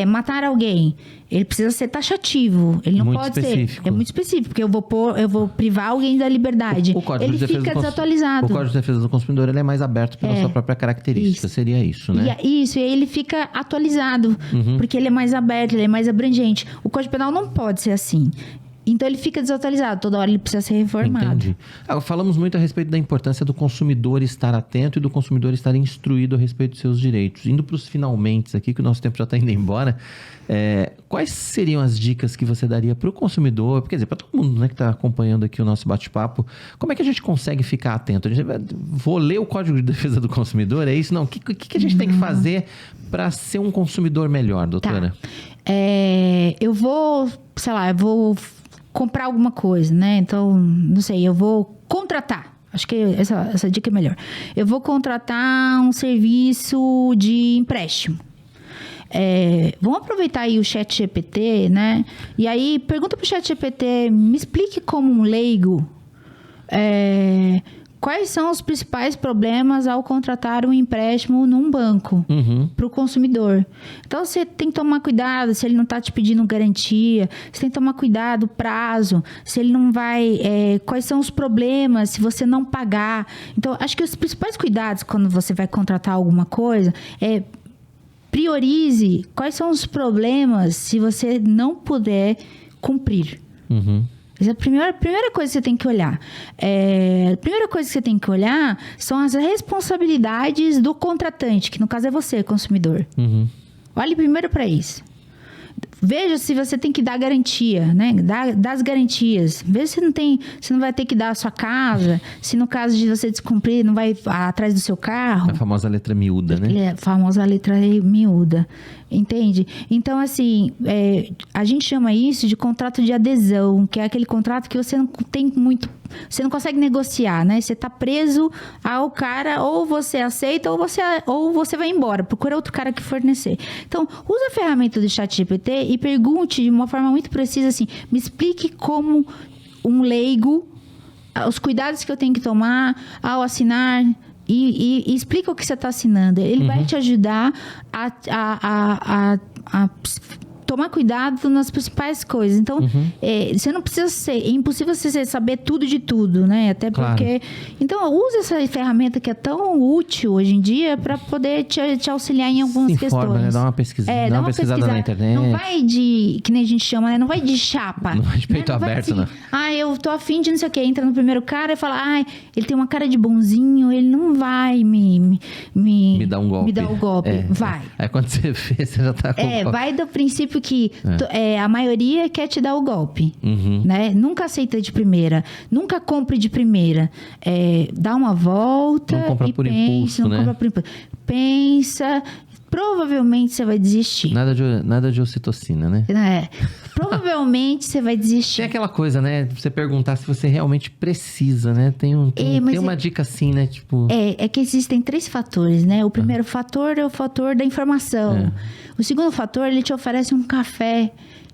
matar alguém, ele precisa ser taxativo. Ele não pode ser. É muito específico, porque eu vou privar alguém da liberdade. Ele fica desatualizado. O Código de Defesa do Consumidor, ele é mais aberto pela sua própria característica. Seria isso, né? E aí ele fica atualizado, porque ele é mais aberto, ele é mais abrangente. O Código Penal não pode ser assim. Então, ele fica desatualizado. Toda hora ele precisa ser reformado. Entendi. Falamos muito a respeito da importância do consumidor estar atento e do consumidor estar instruído a respeito dos seus direitos. Indo para os finalmente aqui, que o nosso tempo já está indo embora, quais seriam as dicas que você daria para o consumidor, quer dizer, para todo mundo, né, que está acompanhando aqui o nosso bate-papo, como é que a gente consegue ficar atento? Vou ler o Código de Defesa do Consumidor, é isso? Não, o que a gente tem que fazer para ser um consumidor melhor, doutora? Eu vou comprar alguma coisa, né? Então, não sei, eu vou contratar. Acho que essa dica é melhor. Eu vou contratar um serviço de empréstimo. Vamos aproveitar aí o ChatGPT, né? E aí, pergunta pro ChatGPT, me explique como um leigo, quais são os principais problemas ao contratar um empréstimo num banco para o consumidor. Então, você tem que tomar cuidado se ele não está te pedindo garantia, você tem que tomar cuidado, prazo, se ele não vai... quais são os problemas se você não pagar. Então, acho que os principais cuidados quando você vai contratar alguma coisa priorize quais são os problemas se você não puder cumprir. Essa é a primeira coisa que você tem que olhar. A primeira coisa que você tem que olhar são as responsabilidades do contratante, que no caso é você, consumidor. Olhe primeiro para isso. Veja se você tem que dar garantia, né? Das garantias. Veja se não vai ter que dar a sua casa, se no caso de você descumprir, não vai atrás do seu carro. A famosa letra miúda, né? A famosa letra miúda. Entende? Então, assim, a gente chama isso de contrato de adesão, que é aquele contrato que você não tem muito... Você não consegue negociar, né? Você está preso ao cara, ou você aceita, ou você vai embora. Procura outro cara que fornecer. Então, usa a ferramenta do ChatGPT e pergunte de uma forma muito precisa, assim, me explique como um leigo, os cuidados que eu tenho que tomar ao assinar... E explica o que você está assinando. Ele vai te ajudar a tomar cuidado nas principais coisas. Então, você não precisa é impossível você saber tudo de tudo, né? Até porque... Claro. Então, use essa ferramenta que é tão útil hoje em dia para poder te auxiliar em algumas questões. Né? Dá uma pesquisa, dá uma pesquisada na internet. Não vai de, que nem a gente chama, né? Não vai de chapa. Não vai de peito aberto, assim, né? Eu tô afim de não sei o quê. Entra no primeiro cara e fala, ele tem uma cara de bonzinho, ele não vai me dar um golpe. Me dar o golpe. Vai. Aí quando você vê, você já tá com o golpe. Vai do princípio que a maioria quer te dar o golpe. Né? Nunca aceita de primeira. Nunca compre de primeira. Dá uma volta. Não compra por impulso, né? Compra por impulso. Pensa. Provavelmente você vai desistir. Nada de ocitocina, né? Provavelmente você vai desistir. Tem aquela coisa, né? Você perguntar se você realmente precisa, né? Tem uma dica assim, né? Tipo... É que existem 3 fatores, né? O primeiro fator é o fator da informação. O segundo fator, ele te oferece um café.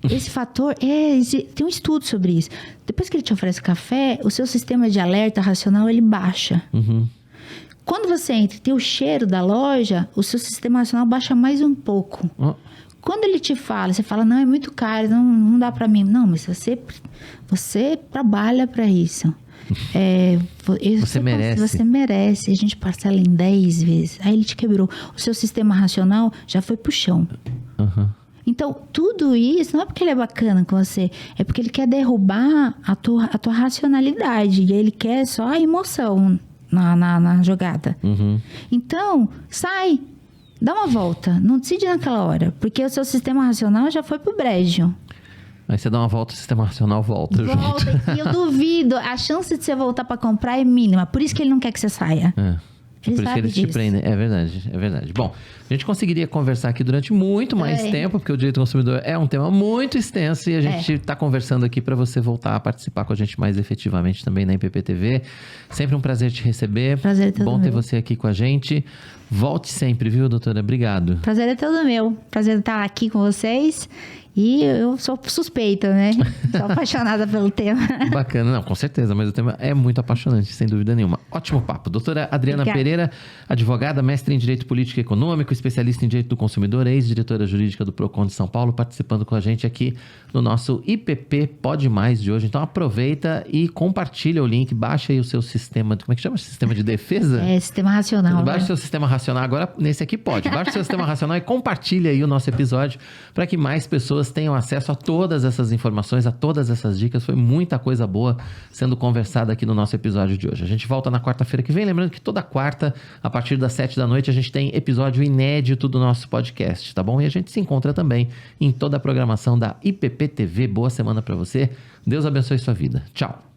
Esse fator, tem um estudo sobre isso. Depois que ele te oferece café, o seu sistema de alerta racional, ele baixa. Quando você entra e tem o cheiro da loja, o seu sistema racional baixa mais um pouco. Quando ele te fala, você fala, não, é muito caro, não dá pra mim. Não, mas você trabalha pra isso. Você merece. Você merece. A gente parcela em 10 vezes. Aí ele te quebrou. O seu sistema racional já foi pro chão. Então, tudo isso não é porque ele é bacana com você. É porque ele quer derrubar a tua racionalidade. E ele quer só a emoção na jogada. Então, sai. Dá uma volta. Não decide naquela hora. Porque o seu sistema racional já foi pro brejo. Aí você dá uma volta, o sistema racional volta junto. E eu duvido. A chance de você voltar pra comprar é mínima. Por isso que ele não quer que você saia. Por isso que eles te prendem. É verdade. Bom, a gente conseguiria conversar aqui durante muito mais tempo, porque o direito do consumidor é um tema muito extenso e a gente está conversando aqui para você voltar a participar com a gente mais efetivamente também na IPP-TV. Sempre um prazer te receber. Prazer é todo Bom ter você aqui com a gente. Volte sempre, viu, doutora? Obrigado. Prazer é todo meu. Prazer estar aqui com vocês. E eu sou suspeita, né? Sou apaixonada pelo tema. Bacana, não, com certeza, mas o tema é muito apaixonante, sem dúvida nenhuma. Ótimo papo. Doutora Adriana Pereira, advogada, mestre em Direito Político e Econômico, especialista em Direito do Consumidor, ex-diretora jurídica do Procon de São Paulo, participando com a gente aqui no nosso IPP Pode Mais de hoje. Então aproveita e compartilha o link, baixa aí o seu sistema, como é que chama? Sistema de defesa? Sistema racional. Baixa o seu sistema racional, agora nesse aqui pode. Baixa o seu sistema racional e compartilha aí o nosso episódio para que mais pessoas tenham acesso a todas essas informações, a todas essas dicas. Foi muita coisa boa sendo conversada aqui no nosso episódio de hoje. A gente volta na quarta-feira que vem. Lembrando que toda quarta, a partir das 7 da noite, a gente tem episódio inédito do nosso podcast, tá bom? E a gente se encontra também em toda a programação da IPP-TV. Boa semana para você. Deus abençoe sua vida. Tchau.